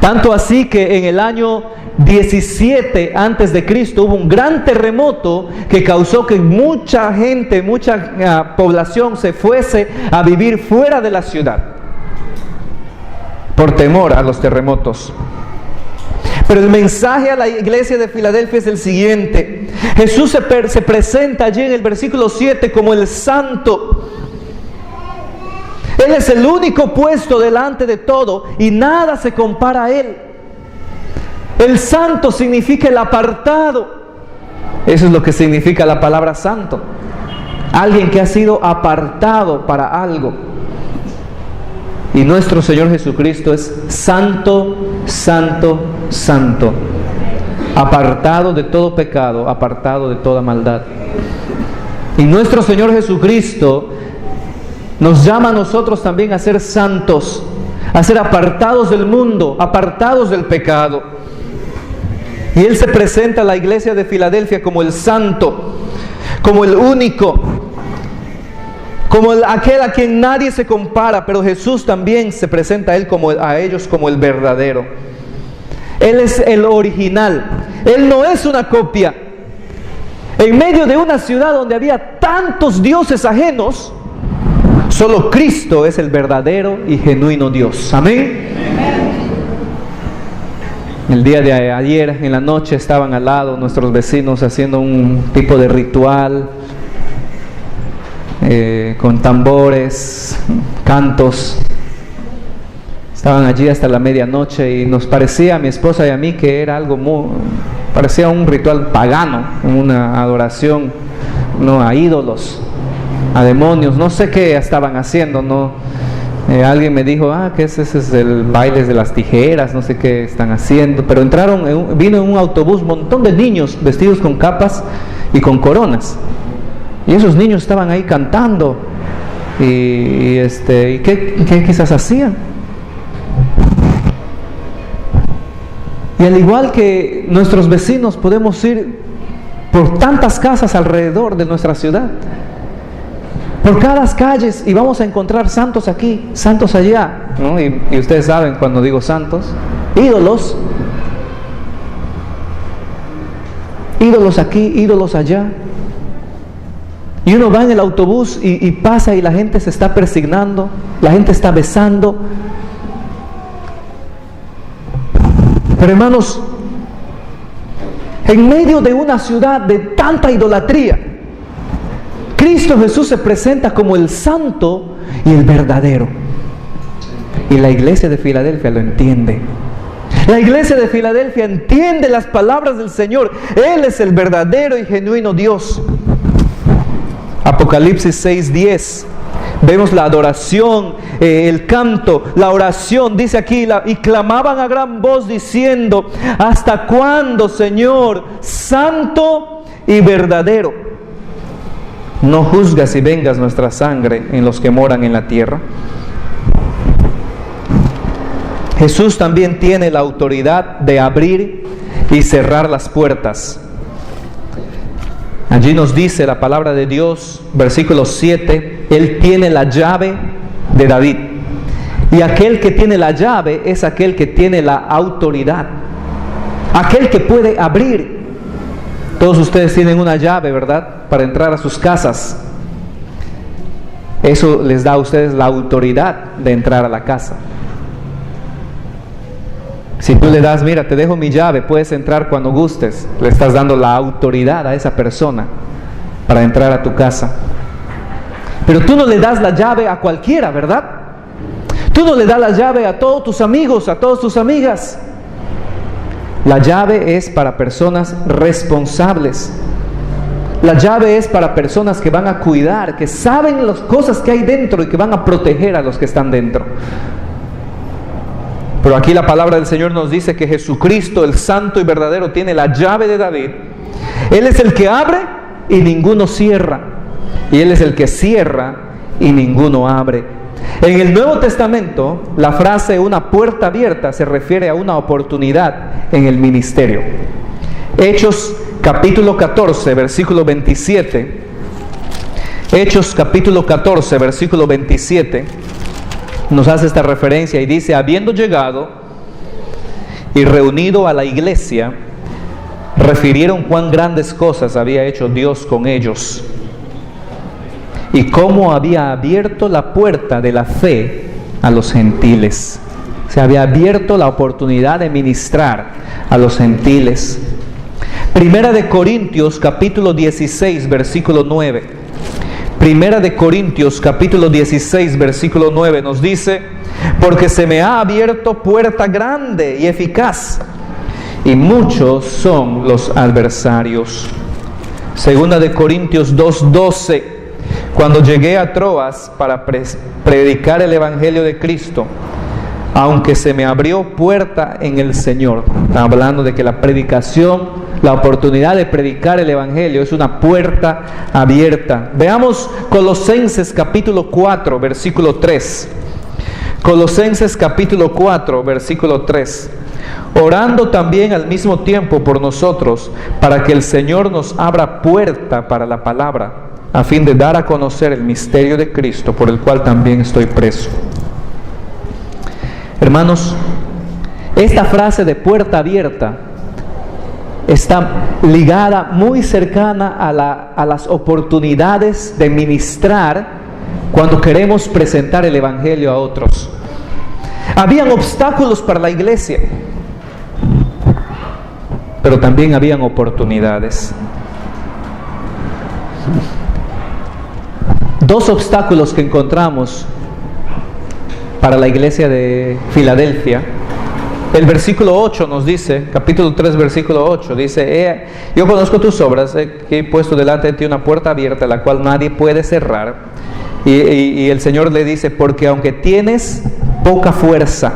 Tanto así que en el año 17 antes de Cristo hubo un gran terremoto que causó que mucha gente, mucha población se fuese a vivir fuera de la ciudad por temor a los terremotos. Pero el mensaje a la iglesia de Filadelfia es el siguiente: Jesús se presenta allí en el versículo 7 como el santo. Él es el único puesto delante de todo y nada se compara a Él. El santo significa el apartado. Eso es lo que significa la palabra santo. Alguien que ha sido apartado para algo. Y nuestro Señor Jesucristo es santo, santo, santo. Apartado de todo pecado, apartado de toda maldad. Y nuestro Señor Jesucristo nos llama a nosotros también a ser santos, a ser apartados del mundo, apartados del pecado. Y Él se presenta a la iglesia de Filadelfia como el santo, como el único, como aquel a quien nadie se compara. Pero Jesús también se presenta a ellos como el verdadero. Él es el original, Él no es una copia. En medio de una ciudad donde había tantos dioses ajenos, solo Cristo es el verdadero y genuino Dios. Amén. El día de ayer en la noche estaban al lado nuestros vecinos haciendo un tipo de ritual con tambores, cantos. Estaban allí hasta la medianoche y nos parecía a mi esposa y a mí que era parecía un ritual pagano, una adoración, no, a ídolos, a demonios, no sé qué estaban haciendo, no. Alguien me dijo, que ese es el baile de las tijeras, no sé qué están haciendo. Pero vino en un autobús un montón de niños vestidos con capas y con coronas. Y esos niños estaban ahí cantando. ¿Y qué quizás hacían? Y al igual que nuestros vecinos, podemos ir por tantas casas alrededor de nuestra ciudad, por cada calles, y vamos a encontrar santos aquí, santos allá, ¿no? Y ustedes saben cuando digo santos, ídolos aquí, ídolos allá. Y uno va en el autobús y pasa y la gente se está persignando, la gente está besando. Pero hermanos, en medio de una ciudad de tanta idolatría, Cristo Jesús se presenta como el santo y el verdadero. Y la iglesia de Filadelfia lo entiende. La iglesia de Filadelfia entiende las palabras del Señor. Él es el verdadero y genuino Dios. Apocalipsis 6:10. Vemos la adoración, el canto, la oración. Dice aquí, y clamaban a gran voz diciendo: ¿hasta cuándo, Señor, santo y verdadero, no juzgas y vengas nuestra sangre en los que moran en la tierra? Jesús también tiene la autoridad de abrir y cerrar las puertas. Allí nos dice la palabra de Dios, versículo 7, Él tiene la llave de David. Y aquel que tiene la llave es aquel que tiene la autoridad, aquel que puede abrir. Todos ustedes tienen una llave, ¿verdad?, para entrar a sus casas. Eso les da a ustedes la autoridad de entrar a la casa. Si tú le das, mira, te dejo mi llave, puedes entrar cuando gustes, le estás dando la autoridad a esa persona para entrar a tu casa. Pero tú no le das la llave a cualquiera, ¿verdad? Tú no le das la llave a todos tus amigos, a todas tus amigas. La llave es para personas responsables. La llave es para personas que van a cuidar, que saben las cosas que hay dentro y que van a proteger a los que están dentro. Pero aquí la palabra del Señor nos dice que Jesucristo, el santo y verdadero, tiene la llave de David. Él es el que abre y ninguno cierra. Y Él es el que cierra y ninguno abre. En el Nuevo Testamento, la frase una puerta abierta se refiere a una oportunidad en el ministerio. Hechos capítulo 14, versículo 27. Hechos capítulo 14, versículo 27. Nos hace esta referencia y dice: habiendo llegado y reunido a la iglesia, refirieron cuán grandes cosas había hecho Dios con ellos y cómo había abierto la puerta de la fe a los gentiles. Se había abierto la oportunidad de ministrar a los gentiles. Primera de Corintios capítulo 16, versículo 9. Primera de Corintios capítulo 16, versículo 9 nos dice: porque se me ha abierto puerta grande y eficaz, y muchos son los adversarios. Segunda de Corintios 2:12. Cuando llegué a Troas para predicar el evangelio de Cristo, aunque se me abrió puerta en el Señor. Está hablando de que la predicación, la oportunidad de predicar el evangelio es una puerta abierta. Veamos Colosenses capítulo 4, versículo 3. Colosenses capítulo 4, versículo 3. Orando también al mismo tiempo por nosotros, para que el Señor nos abra puerta para la palabra, a fin de dar a conocer el misterio de Cristo, por el cual también estoy preso. Hermanos, esta frase de puerta abierta está ligada muy cercana a las oportunidades de ministrar cuando queremos presentar el evangelio a otros. Habían obstáculos para la iglesia, pero también habían oportunidades. Dos obstáculos que encontramos para la iglesia de Filadelfia. El versículo 8 nos dice, capítulo 3, versículo 8, dice: yo conozco tus obras, que he puesto delante de ti una puerta abierta, la cual nadie puede cerrar. Y el Señor le dice: porque aunque tienes poca fuerza.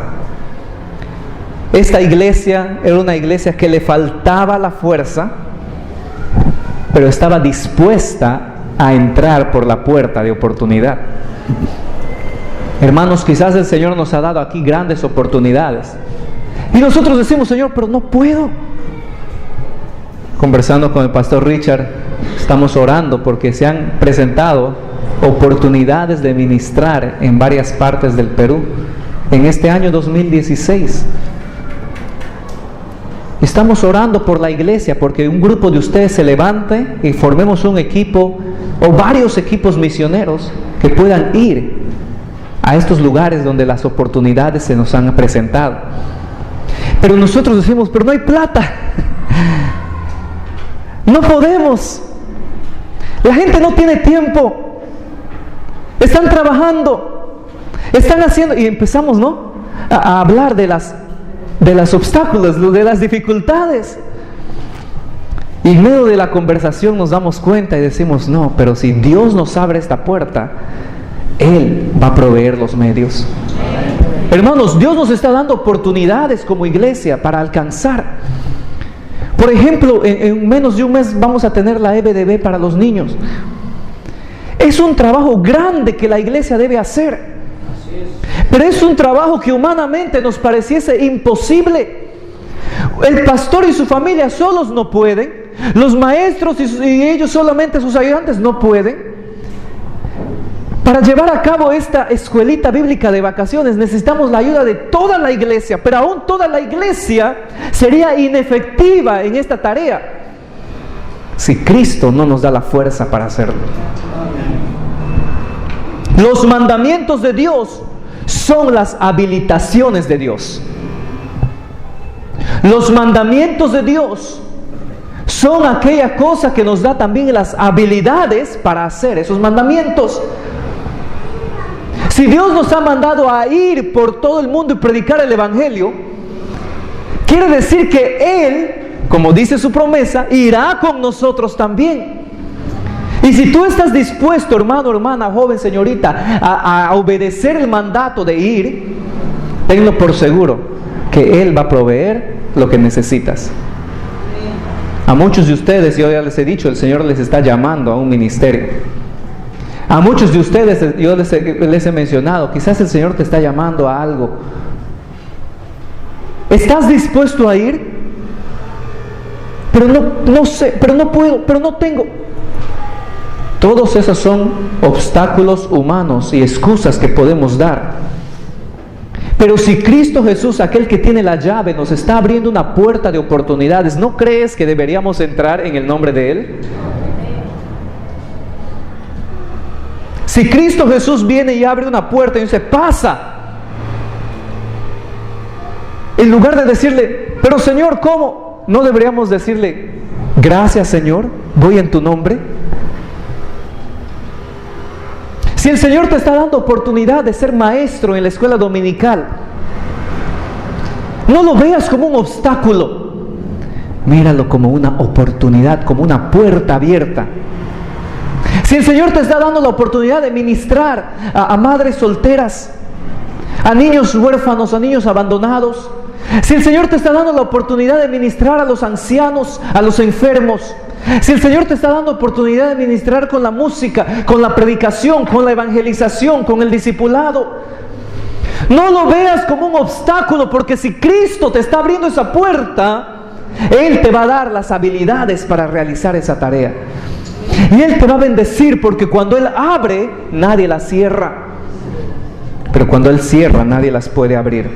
Esta iglesia era una iglesia que le faltaba la fuerza, pero estaba dispuesta a entrar por la puerta de oportunidad. Hermanos, quizás el Señor nos ha dado aquí grandes oportunidades y nosotros decimos: Señor, pero no puedo. Conversando con el pastor Richard, estamos orando porque se han presentado oportunidades de ministrar en varias partes del Perú en este año 2016. Estamos orando por la iglesia, porque un grupo de ustedes se levante y formemos un equipo o varios equipos misioneros que puedan ir a estos lugares donde las oportunidades se nos han presentado. Pero nosotros decimos: pero no hay plata, no podemos, la gente no tiene tiempo. están trabajando, están haciendo, y empezamos, ¿no?, a hablar de los obstáculos, de las dificultades. Y en medio de la conversación nos damos cuenta y decimos, no, pero si Dios nos abre esta puerta, Él va a proveer los medios. Hermanos, Dios nos está dando oportunidades como iglesia para alcanzar. Por ejemplo, en menos de un mes vamos a tener la EBDB para los niños. Es un trabajo grande que la iglesia debe hacer, pero es un trabajo que humanamente nos pareciese imposible. El pastor y su familia solos no pueden, los maestros y ellos solamente, sus ayudantes, no pueden. Para llevar a cabo esta escuelita bíblica de vacaciones necesitamos la ayuda de toda la iglesia, pero aún toda la iglesia sería inefectiva en esta tarea si Cristo no nos da la fuerza para hacerlo. Los mandamientos de Dios son las habilitaciones de Dios. Los mandamientos de Dios son aquella cosa que nos da también las habilidades para hacer esos mandamientos. Si Dios nos ha mandado a ir por todo el mundo y predicar el Evangelio, quiere decir que Él, como dice su promesa, irá con nosotros también. Y si tú estás dispuesto, hermano, hermana, joven, señorita, a obedecer el mandato de ir, tenlo por seguro que Él va a proveer lo que necesitas. A muchos de ustedes, yo ya les he dicho, el Señor les está llamando a un ministerio. A muchos de ustedes, yo les he mencionado, quizás el Señor te está llamando a algo. ¿Estás dispuesto a ir? Pero no sé, pero no puedo, pero no tengo. Todos esos son obstáculos humanos y excusas que podemos dar. Pero si Cristo Jesús, aquel que tiene la llave, nos está abriendo una puerta de oportunidades, ¿no crees que deberíamos entrar en el nombre de Él? Si Cristo Jesús viene y abre una puerta y dice, pasa, en lugar de decirle, pero Señor, ¿cómo? ¿No deberíamos decirle, gracias Señor, voy en tu nombre? Si el Señor te está dando oportunidad de ser maestro en la escuela dominical, no lo veas como un obstáculo, míralo como una oportunidad, como una puerta abierta. Si el Señor te está dando la oportunidad de ministrar a madres solteras, a niños huérfanos, a niños abandonados, si el Señor te está dando la oportunidad de ministrar a los ancianos, a los enfermos, si el Señor te está dando oportunidad de ministrar con la música, con la predicación, con la evangelización, con el discipulado, no lo veas como un obstáculo, porque si Cristo te está abriendo esa puerta, Él te va a dar las habilidades para realizar esa tarea. Y Él te va a bendecir, porque cuando Él abre, nadie las cierra. Pero cuando Él cierra, nadie las puede abrir.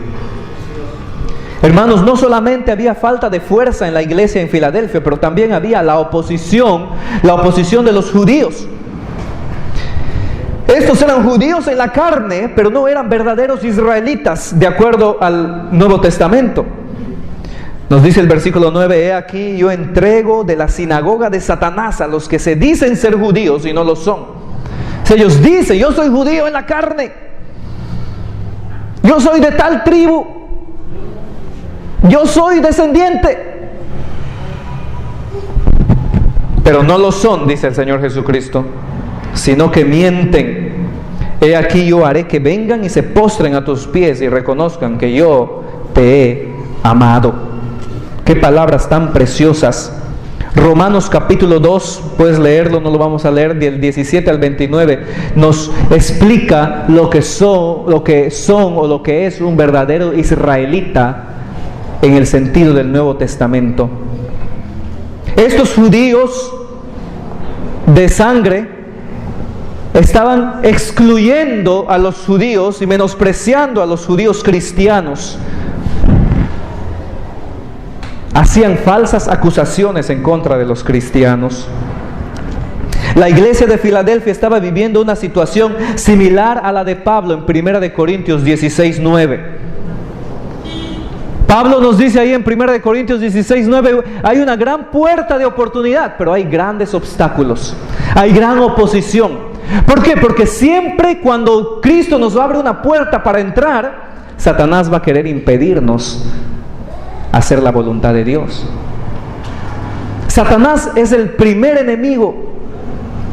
Hermanos, no solamente había falta de fuerza en la iglesia en Filadelfia, pero también había la oposición de los judíos. Estos eran judíos en la carne, pero no eran verdaderos israelitas, de acuerdo al Nuevo Testamento. Nos dice el versículo 9, he aquí yo entrego de la sinagoga de Satanás a los que se dicen ser judíos y no lo son. Si ellos dicen, yo soy judío en la carne, yo soy de tal tribu, yo soy descendiente, pero no lo son, dice el Señor Jesucristo, sino que mienten. He aquí yo haré que vengan y se postren a tus pies y reconozcan que yo te he amado. Qué palabras tan preciosas. Romanos capítulo 2, puedes leerlo, no lo vamos a leer, del 17 al 29, nos explica lo que son o lo que es un verdadero israelita en el sentido del Nuevo Testamento. Estos judíos de sangre estaban excluyendo a los judíos y menospreciando a los judíos cristianos. Hacían falsas acusaciones en contra de los cristianos. La iglesia de Filadelfia estaba viviendo una situación similar a la de Pablo en 1 Corintios 16:9. Pablo nos dice ahí en 1 Corintios 16:9, hay una gran puerta de oportunidad, pero hay grandes obstáculos, hay gran oposición. ¿Por qué? Porque siempre cuando Cristo nos abre una puerta para entrar, Satanás va a querer impedirnos hacer la voluntad de Dios. Satanás es el primer enemigo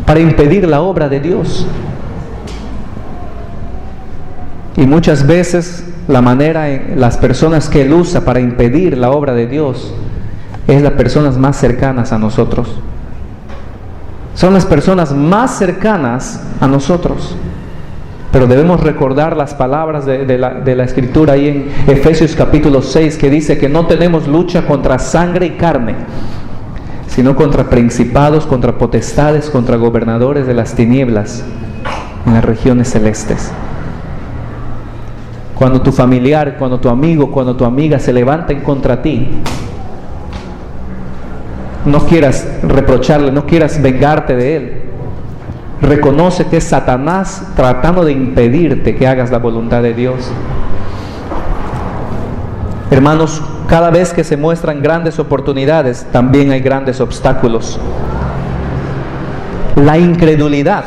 para impedir la obra de Dios. Y muchas veces la manera en las personas que él usa para impedir la obra de Dios es las personas más cercanas a nosotros. Son las personas más cercanas a nosotros. Pero debemos recordar las palabras de la Escritura ahí en Efesios capítulo 6, que dice que no tenemos lucha contra sangre y carne, sino contra principados, contra potestades, contra gobernadores de las tinieblas en las regiones celestes. Cuando tu familiar, cuando tu amigo, cuando tu amiga se levanten contra ti, no quieras reprocharle, no quieras vengarte de él. Reconoce que es Satanás tratando de impedirte que hagas la voluntad de Dios. Hermanos, cada vez que se muestran grandes oportunidades, también hay grandes obstáculos. La incredulidad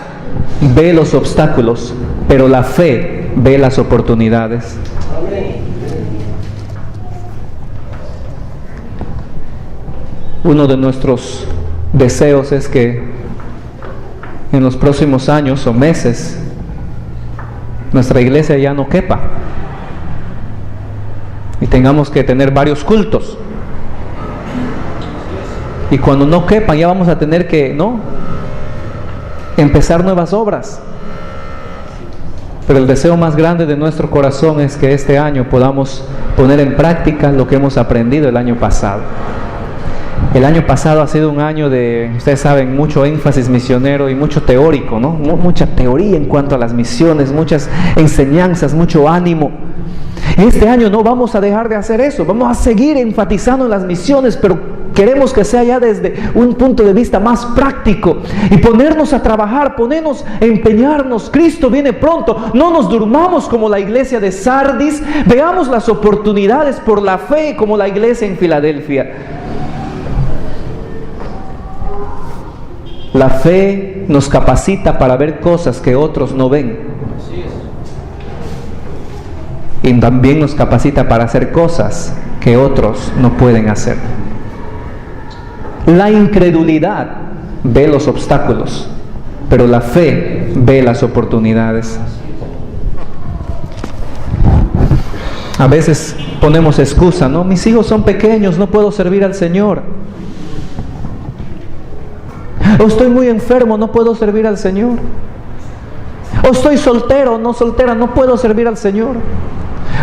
ve los obstáculos, pero la fe ve las oportunidades. Uno de nuestros deseos es que en los próximos años o meses nuestra iglesia ya no quepa y tengamos que tener varios cultos, y cuando no quepan ya vamos a tener que empezar nuevas obras. Pero el deseo más grande de nuestro corazón es que este año podamos poner en práctica lo que hemos aprendido el año pasado. El año pasado ha sido un año de, ustedes saben, mucho énfasis misionero y mucho teórico, ¿no? Mucha teoría en cuanto a las misiones, muchas enseñanzas, mucho ánimo. Este año no vamos a dejar de hacer eso, vamos a seguir enfatizando en las misiones, pero queremos que sea ya desde un punto de vista más práctico y ponernos a trabajar, ponernos a empeñarnos. Cristo viene pronto, no nos durmamos como la iglesia de Sardis, veamos las oportunidades por la fe como la iglesia en Filadelfia. La fe nos capacita para ver cosas que otros no ven. Y también nos capacita para hacer cosas que otros no pueden hacer. La incredulidad ve los obstáculos, pero la fe ve las oportunidades. A veces ponemos excusa, ¿no? Mis hijos son pequeños, no puedo servir al Señor. O estoy muy enfermo, no puedo servir al Señor. O estoy soltero, no soltera, no puedo servir al Señor.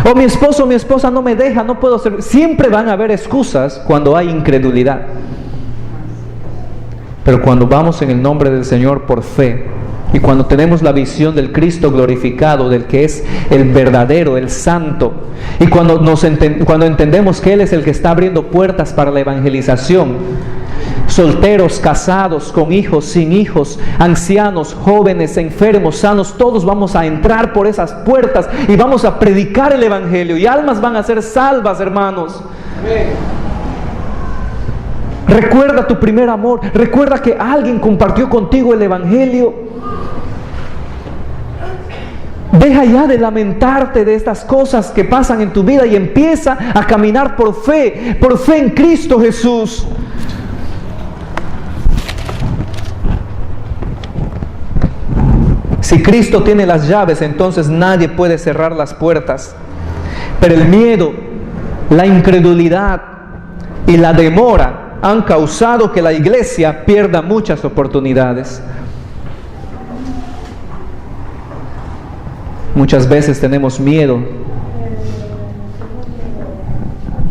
O mi esposo o mi esposa no me deja, no puedo servir. Siempre van a haber excusas cuando hay incredulidad. Pero cuando vamos en el nombre del Señor por fe, y cuando tenemos la visión del Cristo glorificado, del que es el verdadero, el santo, y cuando entendemos que Él es el que está abriendo puertas para la evangelización, solteros, casados, con hijos, sin hijos, ancianos, jóvenes, enfermos, sanos, todos vamos a entrar por esas puertas y vamos a predicar el evangelio, y almas van a ser salvas, hermanos. Recuerda tu primer amor, recuerda que alguien compartió contigo el evangelio. Deja ya de lamentarte de estas cosas que pasan en tu vida y empieza a caminar por fe en Cristo Jesús. Si Cristo tiene las llaves, entonces nadie puede cerrar las puertas. Pero el miedo, la incredulidad y la demora han causado que la iglesia pierda muchas oportunidades. Muchas veces tenemos miedo,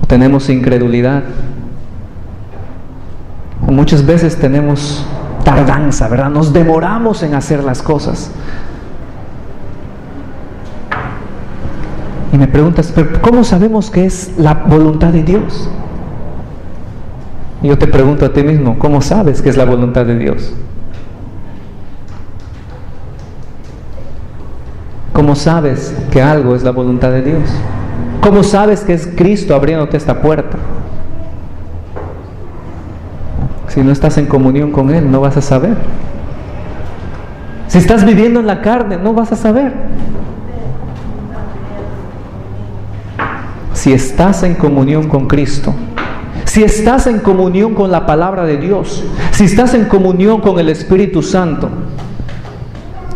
tenemos incredulidad, muchas veces tenemos tardanza, ¿verdad? Nos demoramos en hacer las cosas. Y me preguntas, ¿pero cómo sabemos que es la voluntad de Dios? Y yo te pregunto a ti mismo, ¿cómo sabes que es la voluntad de Dios? ¿Cómo sabes que algo es la voluntad de Dios? ¿Cómo sabes que es Cristo abriéndote esta puerta? Si no estás en comunión con Él, no vas a saber. Si estás viviendo en la carne, no vas a saber. Si estás en comunión con Cristo, si estás en comunión con la palabra de Dios, si estás en comunión con el Espíritu Santo,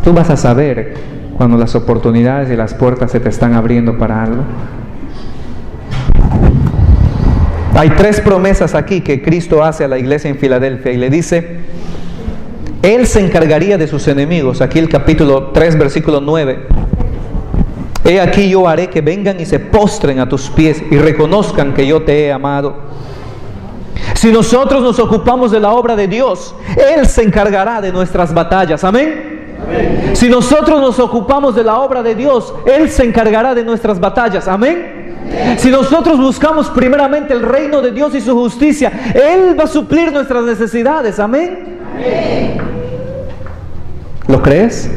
tú vas a saber cuando las oportunidades y las puertas se te están abriendo para algo. Hay 3 promesas aquí que Cristo hace a la iglesia en Filadelfia y le dice: Él se encargaría de sus enemigos. Aquí el capítulo 3, versículo 9. He aquí yo haré que vengan y se postren a tus pies y reconozcan que yo te he amado. Si nosotros nos ocupamos de la obra de Dios, Él se encargará de nuestras batallas. Amén. Amén. Si nosotros nos ocupamos de la obra de Dios, Él se encargará de nuestras batallas. Amén. Si nosotros buscamos primeramente el reino de Dios y su justicia, Él va a suplir nuestras necesidades. Amén. Amén. ¿Lo crees?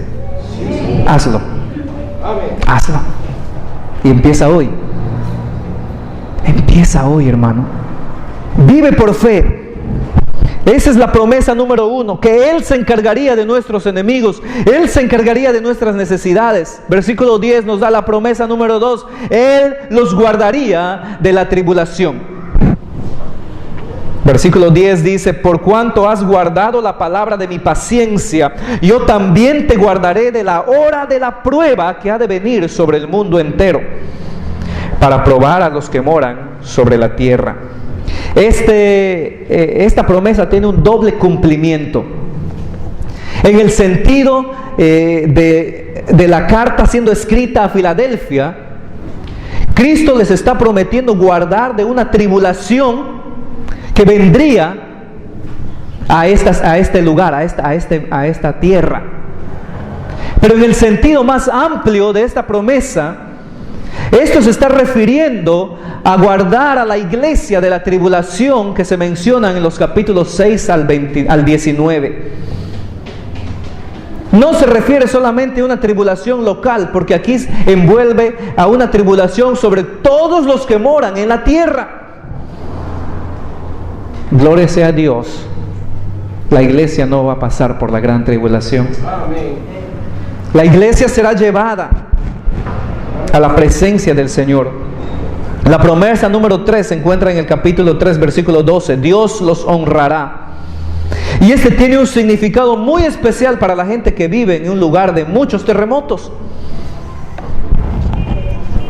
Sí. Hazlo. Amén. Hazlo. Y empieza hoy. Empieza hoy, hermano. Vive por fe. Esa es la promesa número 1, que Él se encargaría de nuestros enemigos, Él se encargaría de nuestras necesidades. Versículo 10 nos da la promesa número 2, Él los guardaría de la tribulación. Versículo 10 dice: por cuanto has guardado la palabra de mi paciencia, yo también te guardaré de la hora de la prueba que ha de venir sobre el mundo entero, para probar a los que moran sobre la tierra. Esta promesa tiene un doble cumplimiento. En el sentido de la carta siendo escrita a Filadelfia, Cristo les está prometiendo guardar de una tribulación que vendría a este lugar, a esta tierra. Pero en el sentido más amplio de esta promesa, esto se está refiriendo a guardar a la iglesia de la tribulación que se mencionan en los capítulos 6 al 19. No se refiere solamente a una tribulación local, porque aquí envuelve a una tribulación sobre todos los que moran en la tierra. Gloria sea a Dios. La iglesia no va a pasar por la gran tribulación. La iglesia será llevada a la presencia del Señor. La promesa número 3 se encuentra en el capítulo 3, versículo 12. Dios los honrará. Y este tiene un significado muy especial para la gente que vive en un lugar de muchos terremotos.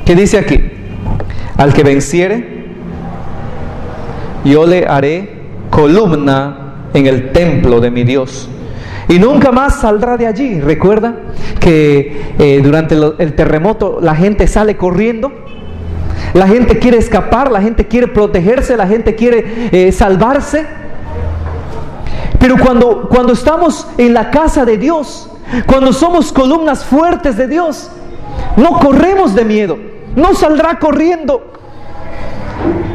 ¿Qué dice aquí? Al que venciere, yo le haré columna en el templo de mi Dios, y nunca más saldrá de allí. Recuerda que durante el terremoto la gente sale corriendo, la gente quiere escapar, la gente quiere protegerse, la gente quiere salvarse. Pero cuando estamos en la casa de Dios, cuando somos columnas fuertes de Dios, no corremos de miedo, no saldrá corriendo.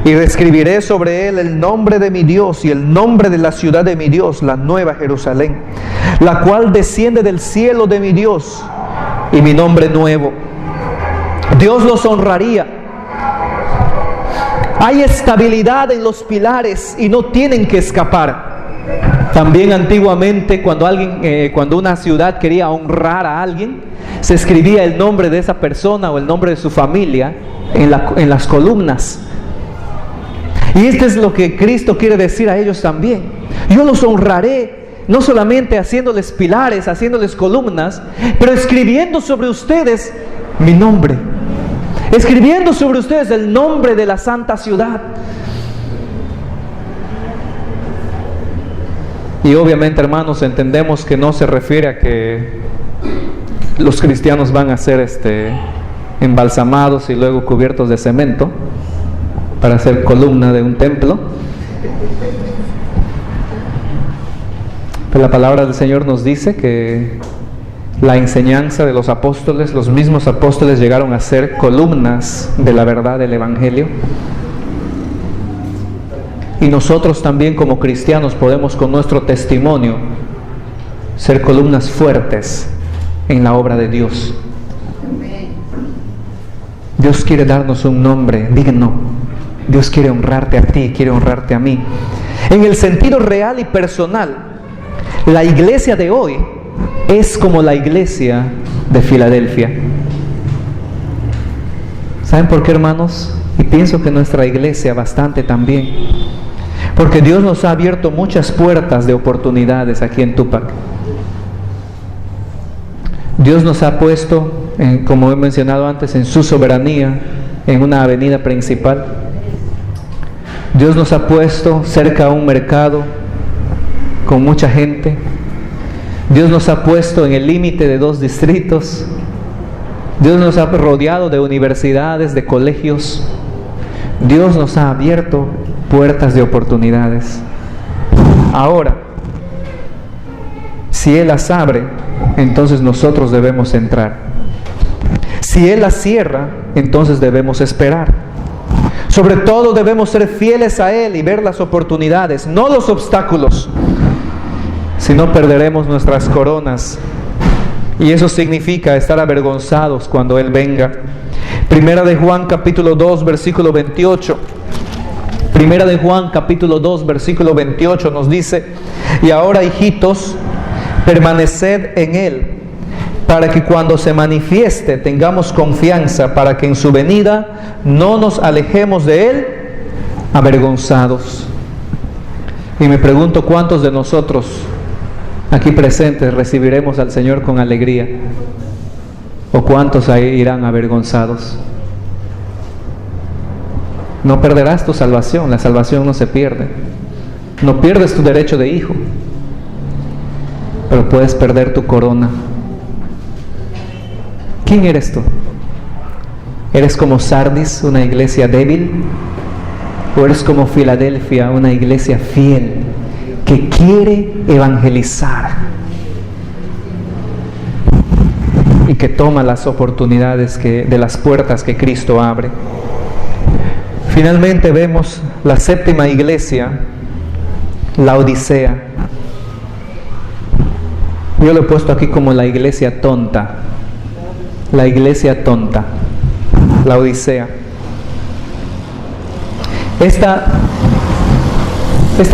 Y reescribiré sobre él el nombre de mi Dios y el nombre de la ciudad de mi Dios, la nueva Jerusalén, la cual desciende del cielo de mi Dios, y mi nombre nuevo. Dios los honraría. Hay estabilidad en los pilares y no tienen que escapar. También antiguamente, cuando una ciudad quería honrar a alguien, se escribía el nombre de esa persona o el nombre de su familia en las columnas. Y esto es lo que Cristo quiere decir a ellos también. Yo los honraré, no solamente haciéndoles pilares, haciéndoles columnas, pero escribiendo sobre ustedes mi nombre, escribiendo sobre ustedes el nombre de la santa ciudad. Y obviamente, hermanos, entendemos que no se refiere a que los cristianos van a ser embalsamados y luego cubiertos de cemento para ser columna de un templo. Pero la palabra del Señor nos dice que la enseñanza de los apóstoles, los mismos apóstoles llegaron a ser columnas de la verdad del Evangelio. Y nosotros también como cristianos podemos con nuestro testimonio ser columnas fuertes en la obra de Dios. Dios quiere darnos un nombre digno. Dios quiere honrarte a ti, quiere honrarte a mí. En el sentido real y personal, la iglesia de hoy es como la iglesia de Filadelfia. ¿Saben por qué, hermanos? Y pienso que nuestra iglesia bastante también. Porque Dios nos ha abierto muchas puertas de oportunidades aquí en Tupac. Dios nos ha puesto, como he mencionado antes, en su soberanía, en una avenida principal. Dios nos ha puesto cerca a un mercado con mucha gente. Dios nos ha puesto en el límite de 2 distritos. Dios nos ha rodeado de universidades, de colegios. Dios nos ha abierto puertas de oportunidades. Ahora, si Él las abre, entonces nosotros debemos entrar. Si Él las cierra, entonces debemos esperar. Sobre todo debemos ser fieles a Él y ver las oportunidades, no los obstáculos. Si no, perderemos nuestras coronas. Y eso significa estar avergonzados cuando Él venga. Primera de Juan capítulo 2 versículo 28. Primera de Juan capítulo 2 versículo 28 nos dice: y ahora, hijitos, permaneced en Él, para que cuando se manifieste tengamos confianza, para que en su venida no nos alejemos de Él avergonzados. Y me pregunto, ¿cuántos de nosotros aquí presentes recibiremos al Señor con alegría? ¿O cuántos ahí irán avergonzados? No perderás tu salvación, la salvación no se pierde. No pierdes tu derecho de hijo, pero puedes perder tu corona. ¿Quién eres tú? ¿Eres como Sardis, una iglesia débil? ¿O eres como Filadelfia, una iglesia fiel que quiere evangelizar y que toma las oportunidades de las puertas que Cristo abre? Finalmente vemos la 7ª iglesia, la Odisea. Yo lo he puesto aquí como la iglesia tonta. La iglesia tonta, la Odisea. Esta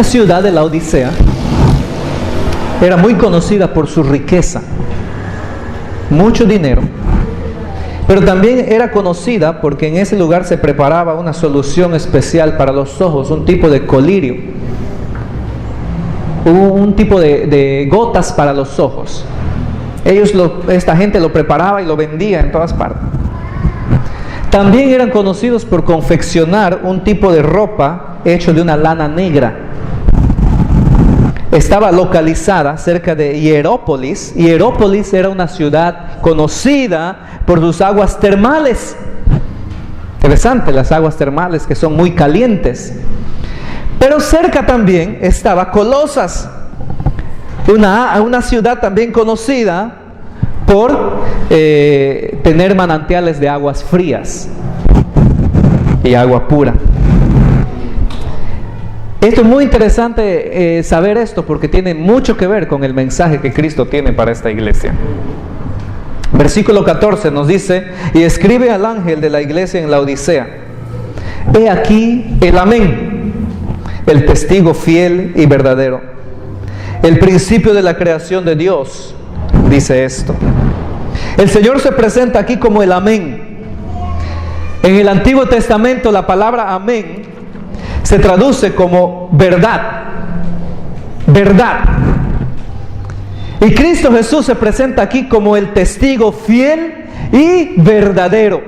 ciudad de la Odisea era muy conocida por su riqueza, mucho dinero, pero también era conocida porque en ese lugar se preparaba una solución especial para los ojos, un tipo de colirio, un tipo de gotas para los ojos. Esta gente lo preparaba y lo vendía en todas partes. También eran conocidos por confeccionar un tipo de ropa hecho de una lana negra. Estaba localizada cerca de Hierópolis. Hierópolis era una ciudad conocida por sus aguas termales. Interesante, las aguas termales que son muy calientes. Pero cerca también estaba Colosas, una ciudad también conocida por tener manantiales de aguas frías y agua pura. Esto es muy interesante saber esto, porque tiene mucho que ver con el mensaje que Cristo tiene para esta iglesia. Versículo 14 nos dice: y escribe al ángel de la iglesia en la Odisea: he aquí el Amén, el testigo fiel y verdadero, el principio de la creación de Dios, dice esto. El Señor se presenta aquí como el Amén. En el Antiguo Testamento la palabra Amén se traduce como verdad, verdad. Y Cristo Jesús se presenta aquí como el testigo fiel y verdadero.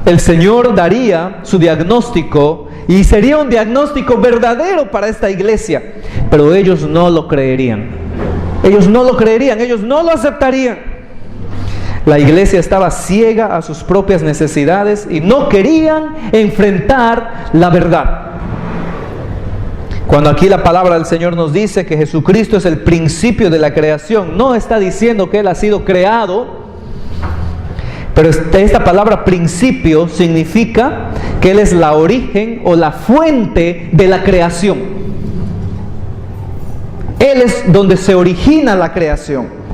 El Señor daría su diagnóstico, y sería un diagnóstico verdadero para esta iglesia, pero ellos no lo creerían. Ellos no lo creerían, ellos no lo aceptarían. La iglesia estaba ciega a sus propias necesidades y no querían enfrentar la verdad. Cuando aquí la palabra del Señor nos dice que Jesucristo es el principio de la creación, no está diciendo que Él ha sido creado, pero esta palabra principio significa que Él es la origen o la fuente de la creación. Él es donde se origina la creación.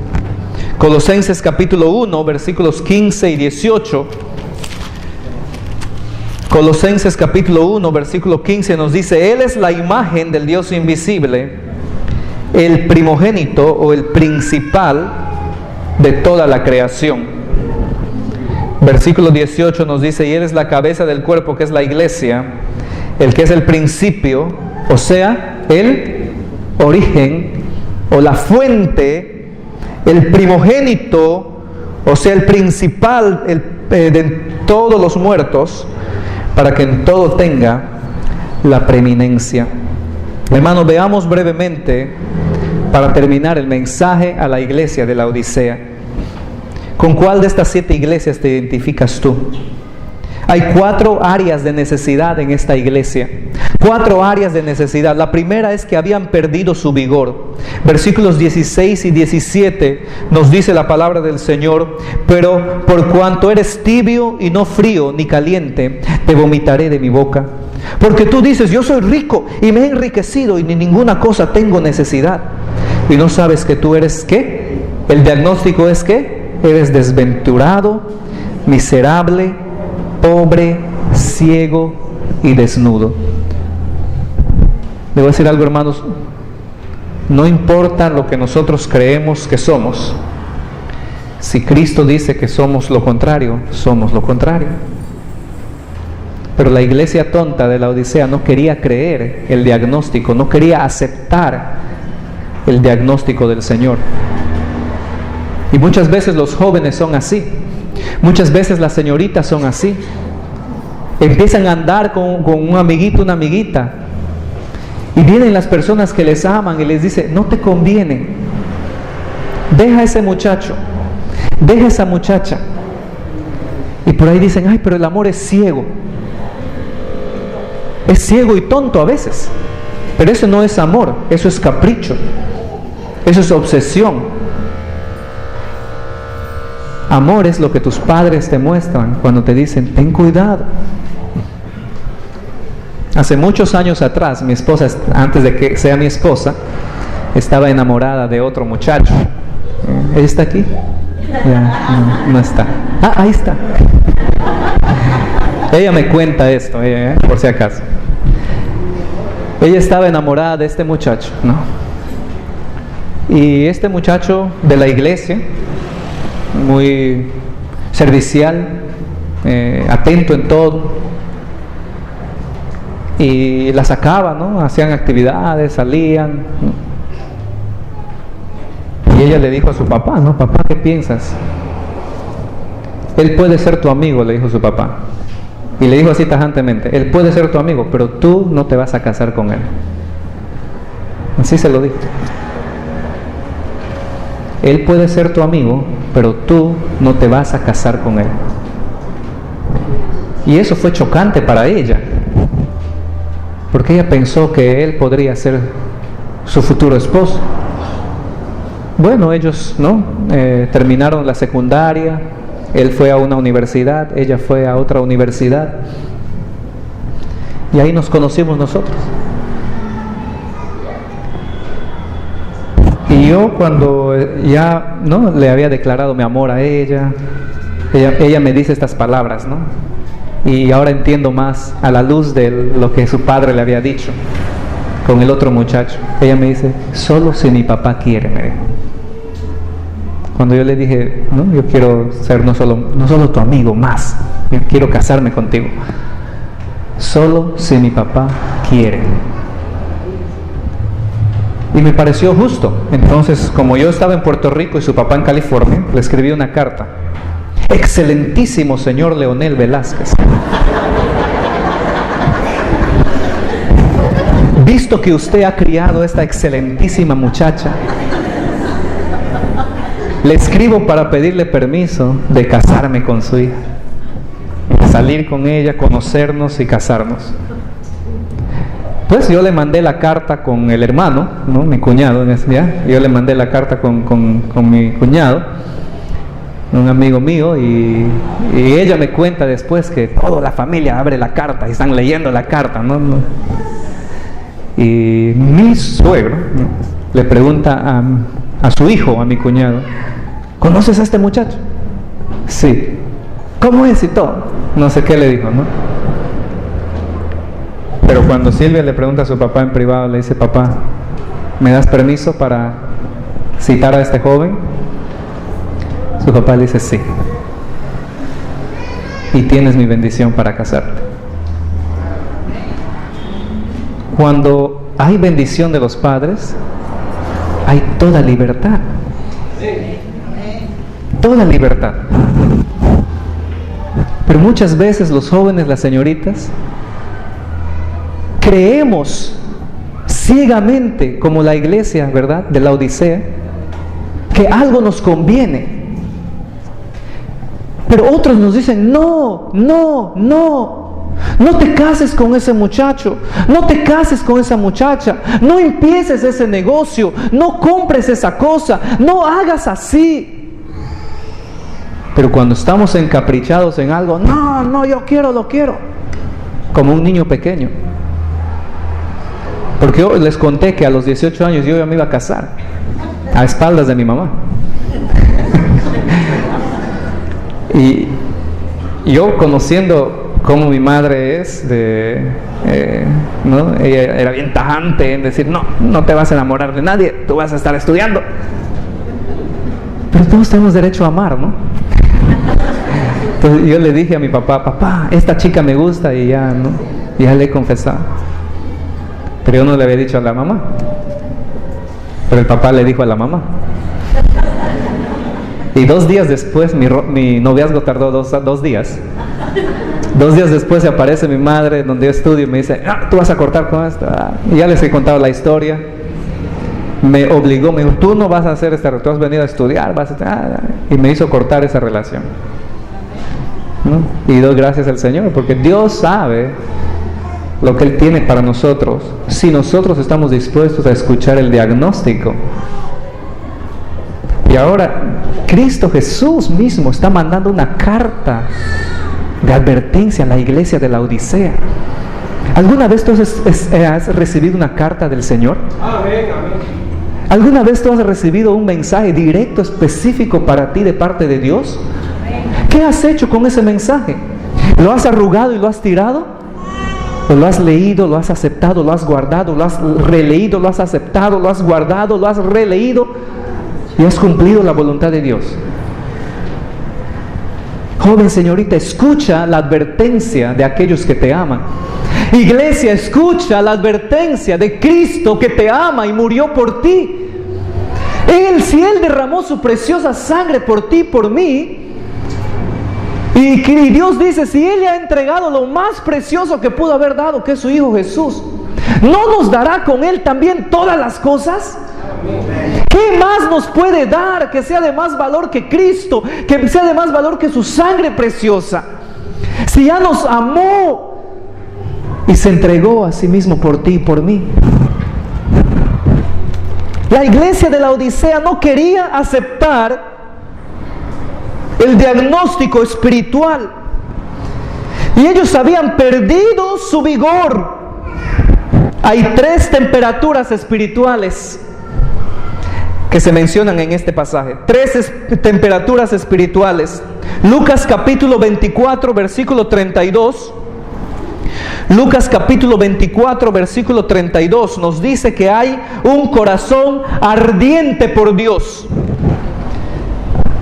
Colosenses capítulo 1, versículos 15 y 18. Colosenses capítulo 1, versículo 15 nos dice: Él es la imagen del Dios invisible, el primogénito o el principal de toda la creación. Versículo 18 nos dice: y Él es la cabeza del cuerpo, que es la iglesia, el que es el principio, o sea, el origen o la fuente, el primogénito, o sea, el principal de todos los muertos, para que en todo tenga la preeminencia. Hermanos, veamos brevemente, para terminar, el mensaje a la iglesia de la Odisea. ¿Con cuál de estas 7 iglesias te identificas tú? Hay 4 áreas de necesidad en esta iglesia. 4 áreas de necesidad. La primera es que habían perdido su vigor. Versículos 16 y 17 nos dice la palabra del Señor: pero por cuanto eres tibio y no frío ni caliente, te vomitaré de mi boca. Porque tú dices: yo soy rico y me he enriquecido y ni ninguna cosa tengo necesidad. Y no sabes que tú eres ¿qué? El diagnóstico es ¿qué? Eres desventurado, miserable, pobre, ciego y desnudo. Debo decir algo, hermanos. No importa lo que nosotros creemos que somos. Si Cristo dice que somos lo contrario, somos lo contrario. Pero la iglesia tonta de la Odisea no quería creer el diagnóstico, no quería aceptar el diagnóstico del Señor. Y muchas veces los jóvenes son así. Muchas veces las señoritas son así. Empiezan a andar con un amiguito, una amiguita, y vienen las personas que les aman y les dicen: no te conviene, deja a ese muchacho, deja a esa muchacha. Y por ahí dicen: ay, pero el amor es ciego. Es ciego y tonto a veces. Pero eso no es amor, eso es capricho, eso es obsesión. Amor es lo que tus padres te muestran cuando te dicen: ten cuidado. Hace muchos años atrás, mi esposa, antes de que sea mi esposa, estaba enamorada de otro muchacho. ¿Ella está aquí? Ya, no está. Ah, ahí está. Ella me cuenta esto, por si acaso. Ella estaba enamorada de este muchacho, ¿no? Y este muchacho de la iglesia, muy servicial, atento en todo, y la sacaba, ¿no? Hacían actividades, salían, ¿no? Y ella le dijo a su papá, ¿no? Papá, ¿qué piensas? Él puede ser tu amigo, le dijo su papá. Y le dijo así tajantemente: él puede ser tu amigo, pero tú no te vas a casar con él. Así se lo dijo. Él puede ser tu amigo, pero tú no te vas a casar con él. Y eso fue chocante para ella, porque ella pensó que él podría ser su futuro esposo. Bueno, ellos, ¿no? Terminaron la secundaria. Él fue a una universidad, ella fue a otra universidad, y ahí nos conocimos nosotros. Y yo, cuando ya, ¿no?, le había declarado mi amor a ella me dice estas palabras, ¿no? Y ahora entiendo más a la luz de lo que su padre le había dicho con el otro muchacho. Ella me dice: solo si mi papá quiere, me dijo. Cuando yo le dije: no, yo quiero ser no solo tu amigo, más, yo quiero casarme contigo, solo si mi papá quiere. Y me pareció justo. Entonces, como yo estaba en Puerto Rico y su papá en California, le escribí una carta: excelentísimo señor Leonel Velázquez, visto que usted ha criado a esta excelentísima muchacha, le escribo para pedirle permiso de casarme con su hija, de salir con ella, conocernos y casarnos. Pues yo le mandé la carta con el hermano, ¿no?, mi cuñado, ¿ya? Yo le mandé la carta con mi cuñado, un amigo mío, y ella me cuenta después que toda la familia abre la carta y están leyendo la carta, ¿no? Y mi suegro, ¿no?, le pregunta a su hijo, a mi cuñado: ¿conoces a este muchacho? Sí. ¿Cómo es y todo? No sé qué le dijo, ¿no? Pero cuando Silvia le pregunta a su papá en privado, le dice: papá, ¿me das permiso para citar a este joven? Su papá le dice, sí. Y tienes mi bendición para casarte. Cuando hay bendición de los padres, hay toda libertad. Toda libertad. Pero muchas veces los jóvenes, las señoritas, creemos ciegamente, como la iglesia, ¿verdad?, de la Odisea, que algo nos conviene. Pero otros nos dicen, no, no, no, no te cases con ese muchacho, no te cases con esa muchacha, no empieces ese negocio, no compres esa cosa, no hagas así. Pero cuando estamos encaprichados en algo, no, no, yo quiero, lo quiero, como un niño pequeño. Porque yo les conté que a los 18 años yo ya me iba a casar, a espaldas de mi mamá. Y yo, conociendo cómo mi madre es, ¿no?, ella era bien tajante en decir, no, no te vas a enamorar de nadie, tú vas a estar estudiando. Pero todos tenemos derecho a amar, ¿no? Entonces yo le dije a mi papá, papá, esta chica me gusta, y ya, ¿no?, ya le he confesado. Pero yo no le había dicho a la mamá. Pero el papá le dijo a la mamá. Y 2 días después, mi noviazgo tardó 2 días. 2 días después se aparece mi madre donde yo estudio y me dice, tú vas a cortar con esto. Y ya les he contado la historia. Me obligó, me dijo, tú no vas a hacer tú has venido a estudiar, y me hizo cortar esa relación, ¿no? Y doy gracias al Señor, porque Dios sabe lo que Él tiene para nosotros, si nosotros estamos dispuestos a escuchar el diagnóstico. Y ahora Cristo Jesús mismo está mandando una carta de advertencia a la iglesia de la Odisea. ¿Alguna vez tú has recibido una carta del Señor? Amén, amén. ¿Alguna vez tú has recibido un mensaje directo, específico para ti de parte de Dios? ¿Qué has hecho con ese mensaje? ¿Lo has arrugado y lo has tirado? ¿O lo has leído, lo has aceptado, lo has guardado, lo has releído, lo has aceptado, lo has guardado, lo has releído y has cumplido la voluntad de Dios? Joven, señorita, escucha la advertencia de aquellos que te aman. Iglesia, escucha la advertencia de Cristo que te ama y murió por ti. Si Él derramó su preciosa sangre por ti, por mí, y Dios dice, si Él le ha entregado lo más precioso que pudo haber dado, que es su Hijo Jesús, ¿no nos dará con Él también todas las cosas? ¿Qué más nos puede dar que sea de más valor que Cristo, que sea de más valor que su sangre preciosa? Si ya nos amó y se entregó a sí mismo por ti y por mí. La iglesia de la Odisea no quería aceptar el diagnóstico espiritual, y ellos habían perdido su vigor. Hay 3 temperaturas espirituales que se mencionan en este pasaje. 3 temperaturas espirituales. Lucas capítulo 24, versículo 32. Lucas capítulo 24, versículo 32 nos dice que hay un corazón ardiente por Dios.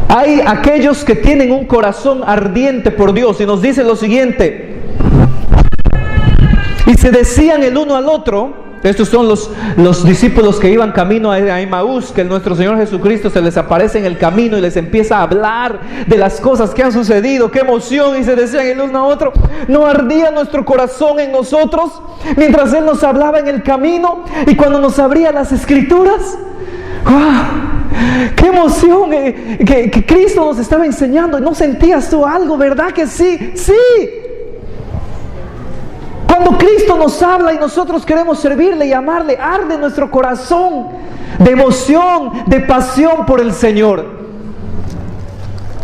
Hay aquellos que tienen un corazón ardiente por Dios, y nos dice lo siguiente: y se decían el uno al otro. Estos son los discípulos que iban camino a Emaús, que nuestro Señor Jesucristo se les aparece en el camino y les empieza a hablar de las cosas que han sucedido. ¡Qué emoción! Y se decían el uno a otro: ¿no ardía nuestro corazón en nosotros mientras Él nos hablaba en el camino y cuando nos abría las Escrituras? ¡Wow! ¡Qué emoción! Que Cristo nos estaba enseñando. ¿No sentías tú algo? ¿Verdad que sí? ¡Sí! Cuando Cristo nos habla y nosotros queremos servirle y amarle, arde nuestro corazón de emoción, de pasión por el Señor.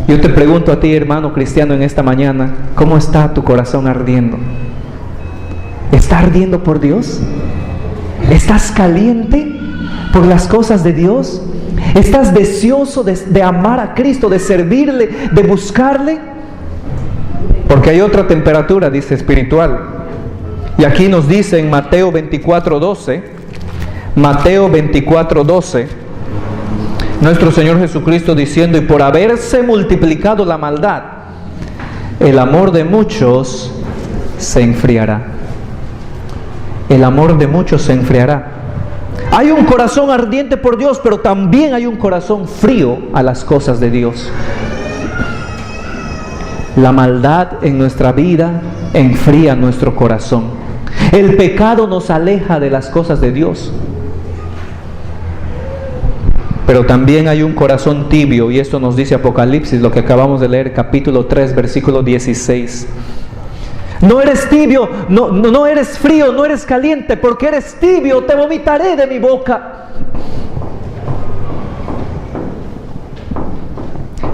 Yo te pregunto a ti, hermano cristiano, en esta mañana, ¿cómo está tu corazón ardiendo? ¿Está ardiendo por Dios? ¿Estás caliente por las cosas de Dios? ¿Estás deseoso de amar a Cristo, de servirle, de buscarle? Porque hay otra temperatura, dice, espiritual. Y aquí nos dice en Mateo 24:12, Mateo 24:12, nuestro Señor Jesucristo diciendo: y por haberse multiplicado la maldad, el amor de muchos se enfriará. El amor de muchos se enfriará. Hay un corazón ardiente por Dios, pero también hay un corazón frío a las cosas de Dios. La maldad en nuestra vida enfría nuestro corazón. El pecado nos aleja de las cosas de Dios. Pero también hay un corazón tibio, y esto nos dice Apocalipsis, lo que acabamos de leer, capítulo 3, versículo 16. No eres tibio, no eres frío, no eres caliente, porque eres tibio, te vomitaré de mi boca.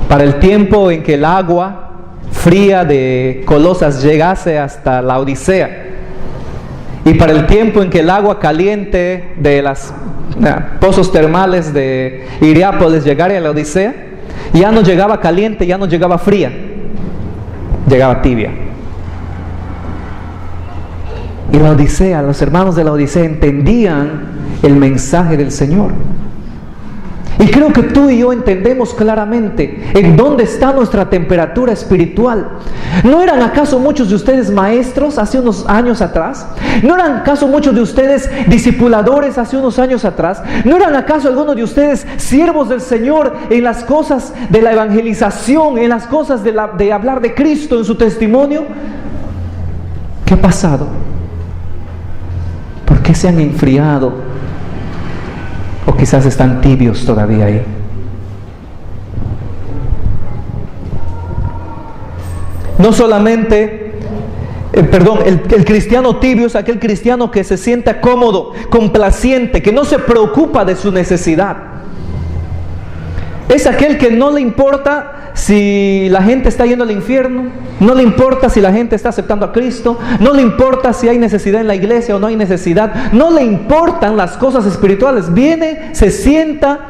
Para el tiempo en que el agua fría de Colosas llegase hasta la Odisea, y para el tiempo en que el agua caliente de las pozos termales de Hiriápolis llegara a la Odisea, ya no llegaba caliente, ya no llegaba fría, llegaba tibia. Y la Odisea, los hermanos de la Odisea entendían el mensaje del Señor. Y creo que tú y yo entendemos claramente en dónde está nuestra temperatura espiritual. ¿No eran acaso muchos de ustedes maestros hace unos años atrás? ¿No eran acaso muchos de ustedes discipuladores hace unos años atrás? ¿No eran acaso algunos de ustedes siervos del Señor en las cosas de la evangelización, en las cosas de hablar de Cristo, en su testimonio? ¿Qué ha pasado? ¿Por qué se han enfriado? O quizás están tibios todavía ahí. No solamente, el cristiano tibio es aquel cristiano que se sienta cómodo, complaciente, que no se preocupa de su necesidad. Es aquel que no le importa si la gente está yendo al infierno, no le importa si la gente está aceptando a Cristo, no le importa si hay necesidad en la iglesia o no hay necesidad, no le importan las cosas espirituales. Viene, se sienta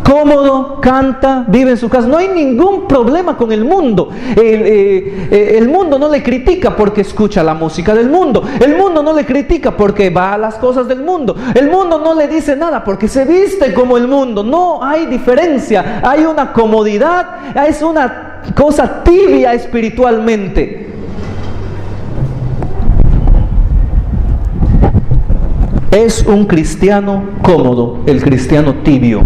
cómodo, canta, vive en su casa. No hay ningún problema con el mundo. El mundo no le critica porque escucha la música del mundo. El mundo no le critica porque va a las cosas del mundo. El mundo no le dice nada porque se viste como el mundo. No hay diferencia. Hay una comodidad. Es una cosa tibia espiritualmente. Es un cristiano cómodo, el cristiano tibio.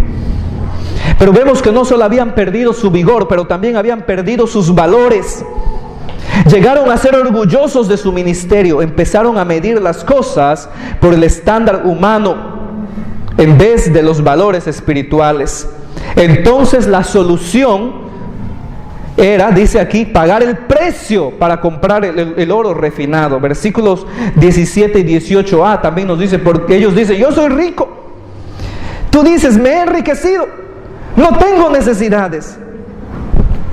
Pero vemos que no solo habían perdido su vigor, pero también habían perdido sus valores. Llegaron a ser orgullosos de su ministerio, empezaron a medir las cosas por el estándar humano en vez de los valores espirituales. Entonces la solución era, dice aquí, pagar el precio para comprar el oro refinado. Versículos 17 y 18a también nos dice, porque ellos dicen: yo soy rico. Tú dices: me he enriquecido. No tengo necesidades.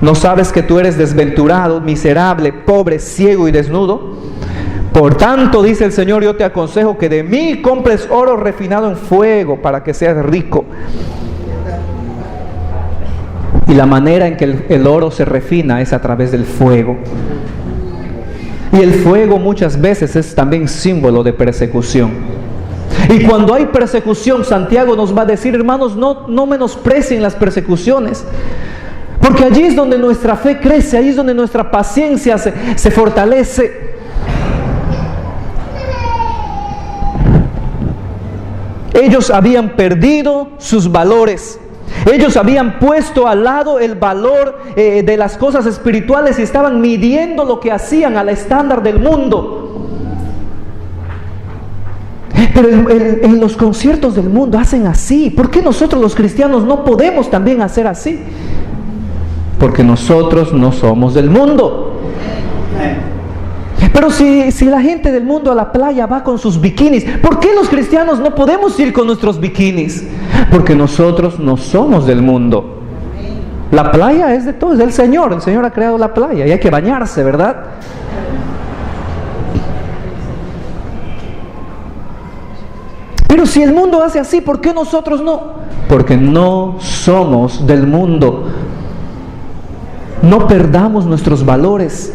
¿No sabes que tú eres desventurado, miserable, pobre, ciego y desnudo? Por tanto, dice el Señor, yo te aconsejo que de mí compres oro refinado en fuego para que seas rico. Y la manera en que el oro se refina es a través del fuego. Y el fuego muchas veces es también símbolo de persecución. Y cuando hay persecución, Santiago nos va a decir: hermanos, no menosprecien las persecuciones, porque allí es donde nuestra fe crece, allí es donde nuestra paciencia se fortalece. Ellos habían perdido sus valores. Ellos habían puesto al lado el valor de las cosas espirituales y estaban midiendo lo que hacían al estándar del mundo. Pero en los conciertos del mundo hacen así. ¿Por qué nosotros los cristianos no podemos también hacer así? Porque nosotros no somos del mundo. Pero si la gente del mundo a la playa va con sus bikinis, ¿por qué los cristianos no podemos ir con nuestros bikinis? Porque nosotros no somos del mundo. La playa es de todos, es del Señor. El Señor ha creado la playa y hay que bañarse, ¿verdad? Pero si el mundo hace así, ¿por qué nosotros no? Porque no somos del mundo. No perdamos nuestros valores.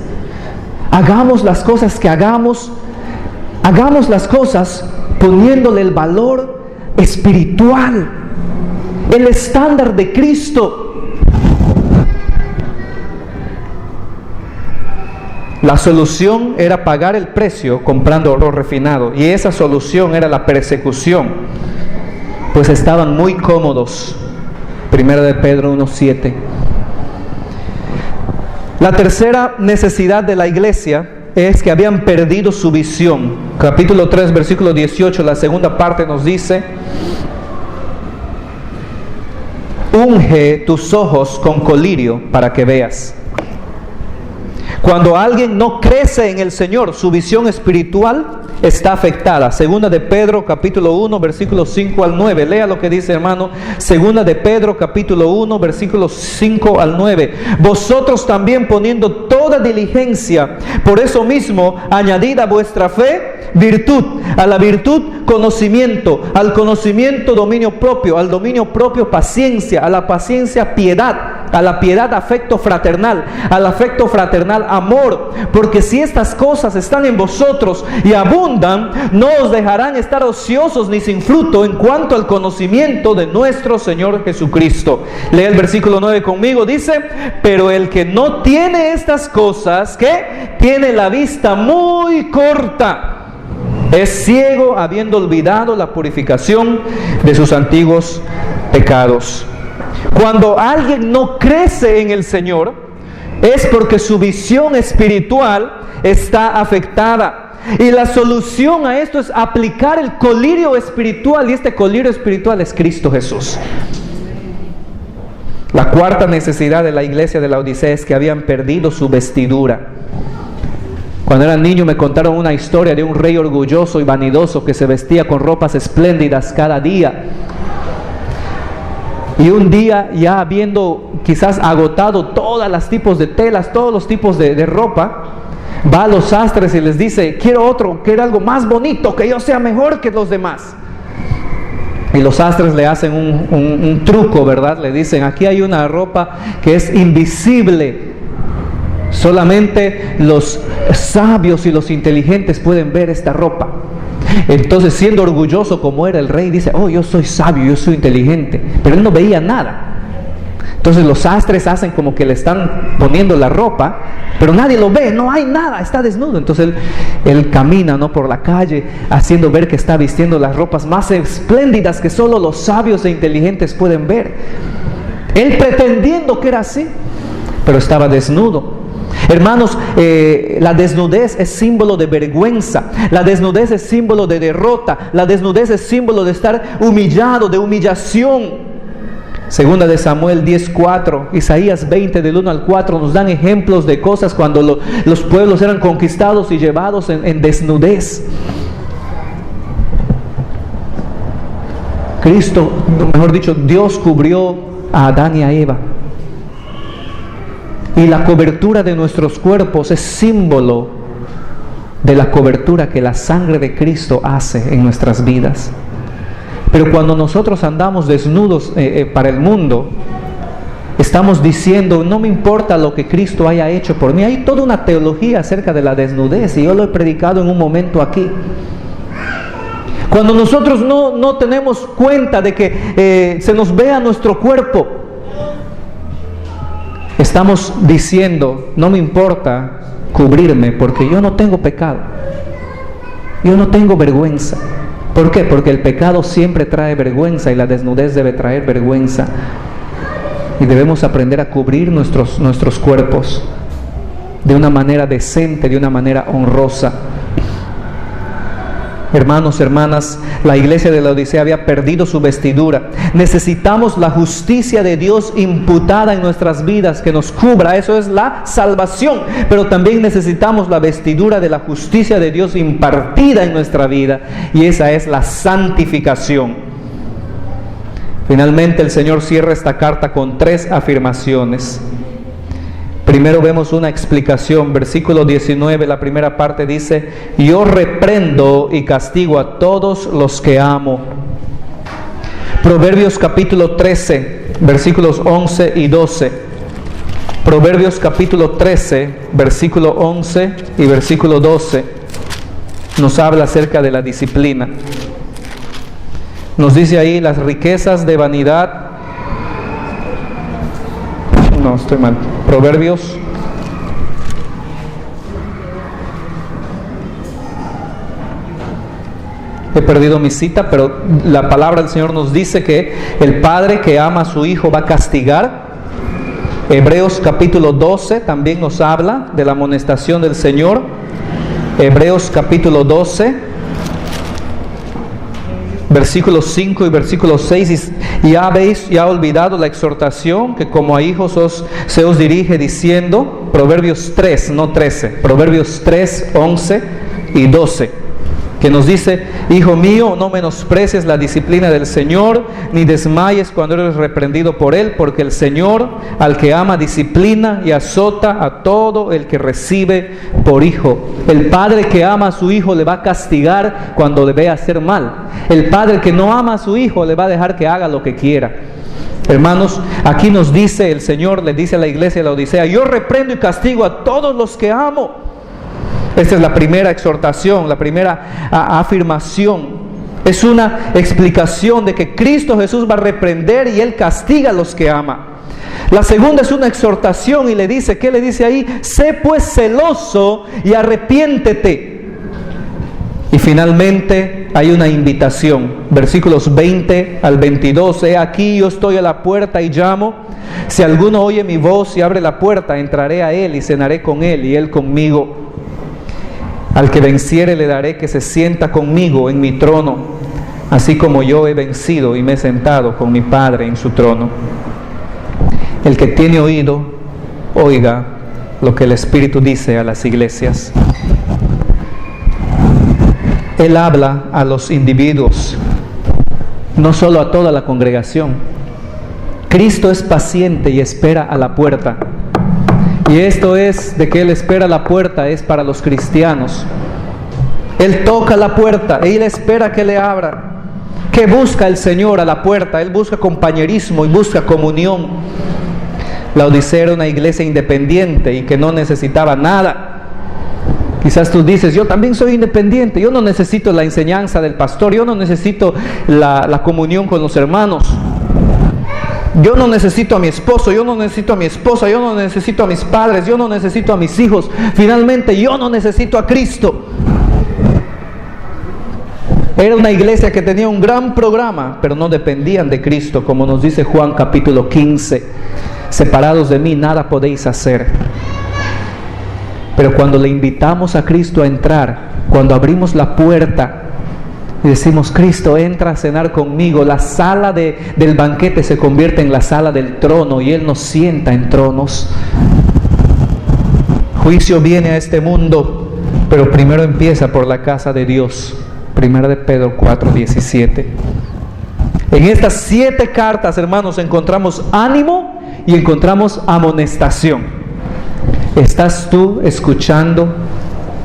Hagamos las cosas que hagamos las cosas poniéndole el valor espiritual, el estándar de Cristo. La solución era pagar el precio comprando oro refinado, y esa solución era la persecución, pues estaban muy cómodos. 1 de Pedro 1:7. La tercera necesidad de la iglesia es que habían perdido su visión. Capítulo 3, versículo 18, la segunda parte nos dice: unge tus ojos con colirio para que veas. Cuando alguien no crece en el Señor, su visión espiritual está afectada. Segunda de Pedro, capítulo 1, versículos 5 al 9. Lea lo que dice, hermano. Segunda de Pedro, capítulo 1, versículos 5 al 9. Vosotros también, poniendo toda diligencia, por eso mismo, añadid a vuestra fe virtud, a la virtud conocimiento, al conocimiento dominio propio, al dominio propio paciencia, a la paciencia piedad, a la piedad afecto fraternal, al afecto fraternal amor, porque si estas cosas están en vosotros y abundan, no os dejarán estar ociosos ni sin fruto en cuanto al conocimiento de nuestro Señor Jesucristo. Lee el versículo 9 conmigo, dice: pero el que no tiene estas cosas, ¿qué? Tiene la vista muy corta, es ciego, habiendo olvidado la purificación de sus antiguos pecados. Cuando alguien no crece en el Señor, es porque su visión espiritual está afectada. Y la solución a esto es aplicar el colirio espiritual, y este colirio espiritual es Cristo Jesús. La cuarta necesidad de la iglesia de la Odisea es que habían perdido su vestidura. Cuando era niño me contaron una historia de un rey orgulloso y vanidoso que se vestía con ropas espléndidas cada día. Y un día, ya habiendo quizás agotado todos los tipos de telas, todos los tipos de ropa, va a los sastres y les dice: quiero algo más bonito, que yo sea mejor que los demás. Y los sastres le hacen un truco, ¿verdad? Le dicen: aquí hay una ropa que es invisible, solamente los sabios y los inteligentes pueden ver esta ropa. Entonces, siendo orgulloso como era el rey, dice: oh, yo soy sabio, yo soy inteligente. Pero él no veía nada. Entonces los sastres hacen como que le están poniendo la ropa, pero nadie lo ve, no hay nada, está desnudo. Entonces él camina, ¿no?, por la calle, haciendo ver que está vistiendo las ropas más espléndidas que solo los sabios e inteligentes pueden ver. Él pretendiendo que era así, pero estaba desnudo. Hermanos, la desnudez es símbolo de vergüenza, la desnudez es símbolo de derrota, la desnudez es símbolo de estar humillado, de humillación. Segunda de Samuel 10:4, Isaías 20 del 1 al 4 nos dan ejemplos de cosas cuando los pueblos eran conquistados y llevados en desnudez. Cristo, mejor dicho, Dios cubrió a Adán y a Eva. Y la cobertura de nuestros cuerpos es símbolo de la cobertura que la sangre de Cristo hace en nuestras vidas. Pero cuando nosotros andamos desnudos para el mundo, estamos diciendo: no me importa lo que Cristo haya hecho por mí. Hay toda una teología acerca de la desnudez, y yo lo he predicado en un momento aquí. Cuando nosotros no tenemos cuenta de que se nos vea nuestro cuerpo, estamos diciendo: no me importa cubrirme porque yo no tengo pecado, yo no tengo vergüenza. ¿Por qué? Porque el pecado siempre trae vergüenza, y la desnudez debe traer vergüenza. Y debemos aprender a cubrir nuestros cuerpos de una manera decente, de una manera honrosa. Hermanos, hermanas, la iglesia de la Odisea había perdido su vestidura. Necesitamos la justicia de Dios imputada en nuestras vidas, que nos cubra. Eso es la salvación. Pero también necesitamos la vestidura de la justicia de Dios impartida en nuestra vida, y esa es la santificación. Finalmente, el Señor cierra esta carta con 3 afirmaciones. Primero vemos una explicación. Versículo 19, la primera parte dice: yo reprendo y castigo a todos los que amo. Proverbios capítulo 13, versículos 11 y 12. Proverbios capítulo 13, versículo 11 y versículo 12 nos habla acerca de la disciplina. Nos dice ahí las riquezas de vanidad. No, estoy mal. Proverbios. He perdido mi cita, pero la palabra del Señor nos dice que el padre que ama a su hijo va a castigar. Hebreos capítulo 12 también nos habla de la amonestación del Señor. Hebreos capítulo 12, versículos 5 y versículo 6. Y habéis ya olvidado la exhortación que como a hijos se os dirige diciendo, Proverbios 3, no 13, Proverbios 3, 11 y 12. Que nos dice: hijo mío, no menosprecies la disciplina del Señor, ni desmayes cuando eres reprendido por Él, porque el Señor al que ama disciplina y azota a todo el que recibe por hijo. El padre que ama a su hijo le va a castigar cuando le vea hacer mal. El padre que no ama a su hijo le va a dejar que haga lo que quiera. Hermanos, aquí nos dice el Señor, le dice a la iglesia de la Odisea: yo reprendo y castigo a todos los que amo. Esta es la primera exhortación, la primera afirmación. Es una explicación de que Cristo Jesús va a reprender y Él castiga a los que ama. La segunda es una exhortación y le dice, ¿qué le dice ahí? Sé pues celoso y arrepiéntete. Y finalmente hay una invitación, versículos 20 al 22. He aquí yo estoy a la puerta y llamo. Si alguno oye mi voz y abre la puerta, entraré a él y cenaré con él y él conmigo. Al que venciere le daré que se sienta conmigo en mi trono, así como yo he vencido y me he sentado con mi Padre en su trono. El que tiene oído, oiga lo que el Espíritu dice a las iglesias. Él habla a los individuos, no solo a toda la congregación. Cristo es paciente y espera a la puerta. Y esto es de que Él espera a la puerta, es para los cristianos. Él toca la puerta, Él espera que le abra. ¿Qué busca el Señor a la puerta? Él busca compañerismo y busca comunión. La Odisea era una iglesia independiente y que no necesitaba nada. Quizás tú dices, yo también soy independiente, yo no necesito la enseñanza del pastor, yo no necesito la comunión con los hermanos. Yo no necesito a mi esposo, yo no necesito a mi esposa, yo no necesito a mis padres, yo no necesito a mis hijos. Finalmente, yo no necesito a Cristo. Era una iglesia que tenía un gran programa, pero no dependían de Cristo, como nos dice Juan capítulo 15. Separados de mí, nada podéis hacer. Pero cuando le invitamos a Cristo a entrar, cuando abrimos la puerta, y decimos, Cristo, entra a cenar conmigo, la sala del banquete se convierte en la sala del trono y Él nos sienta en tronos. Juicio viene a este mundo, pero primero empieza por la casa de Dios. 1 de Pedro 4:17. En estas 7 cartas, hermanos, encontramos ánimo y encontramos amonestación. ¿Estás tú escuchando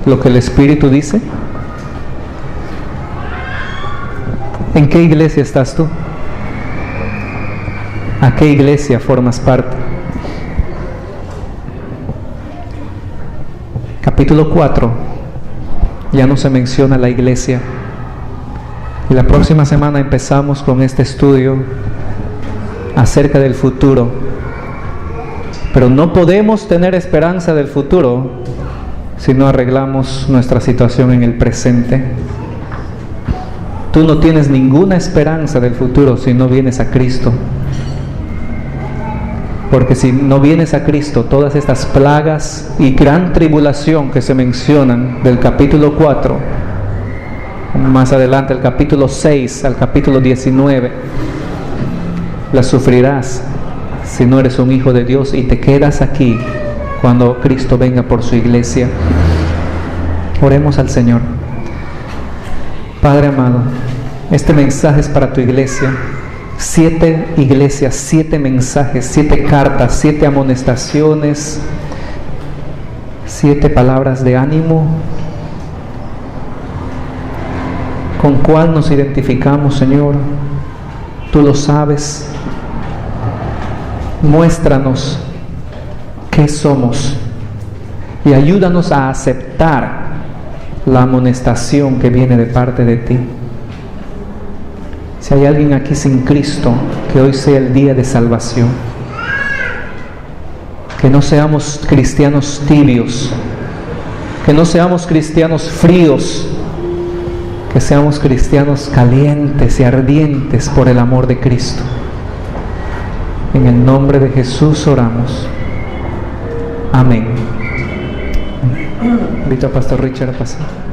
lo que el Espíritu dice? ¿En qué iglesia estás tú? ¿A qué iglesia formas parte? Capítulo 4, ya no se menciona la iglesia. Y la próxima semana empezamos con este estudio acerca del futuro. Pero no podemos tener esperanza del futuro si no arreglamos nuestra situación en el presente. Tú no tienes ninguna esperanza del futuro si no vienes a Cristo. Porque si no vienes a Cristo, todas estas plagas y gran tribulación que se mencionan del capítulo 4, más adelante el capítulo 6 al capítulo 19, las sufrirás si no eres un hijo de Dios y te quedas aquí cuando Cristo venga por su iglesia. Oremos al Señor. Padre amado, este mensaje es para tu iglesia. 7 iglesias, 7 mensajes, 7 cartas, 7 amonestaciones, 7 palabras de ánimo. ¿Con cuál nos identificamos, Señor? Tú lo sabes. Muéstranos qué somos y ayúdanos a aceptar la amonestación que viene de parte de ti. Si hay alguien aquí sin Cristo, que hoy sea el día de salvación. Que no seamos cristianos tibios, que no seamos cristianos fríos, que seamos cristianos calientes y ardientes por el amor de Cristo. En el nombre de Jesús oramos. Amén. Invito a Pastor Richard a pasar.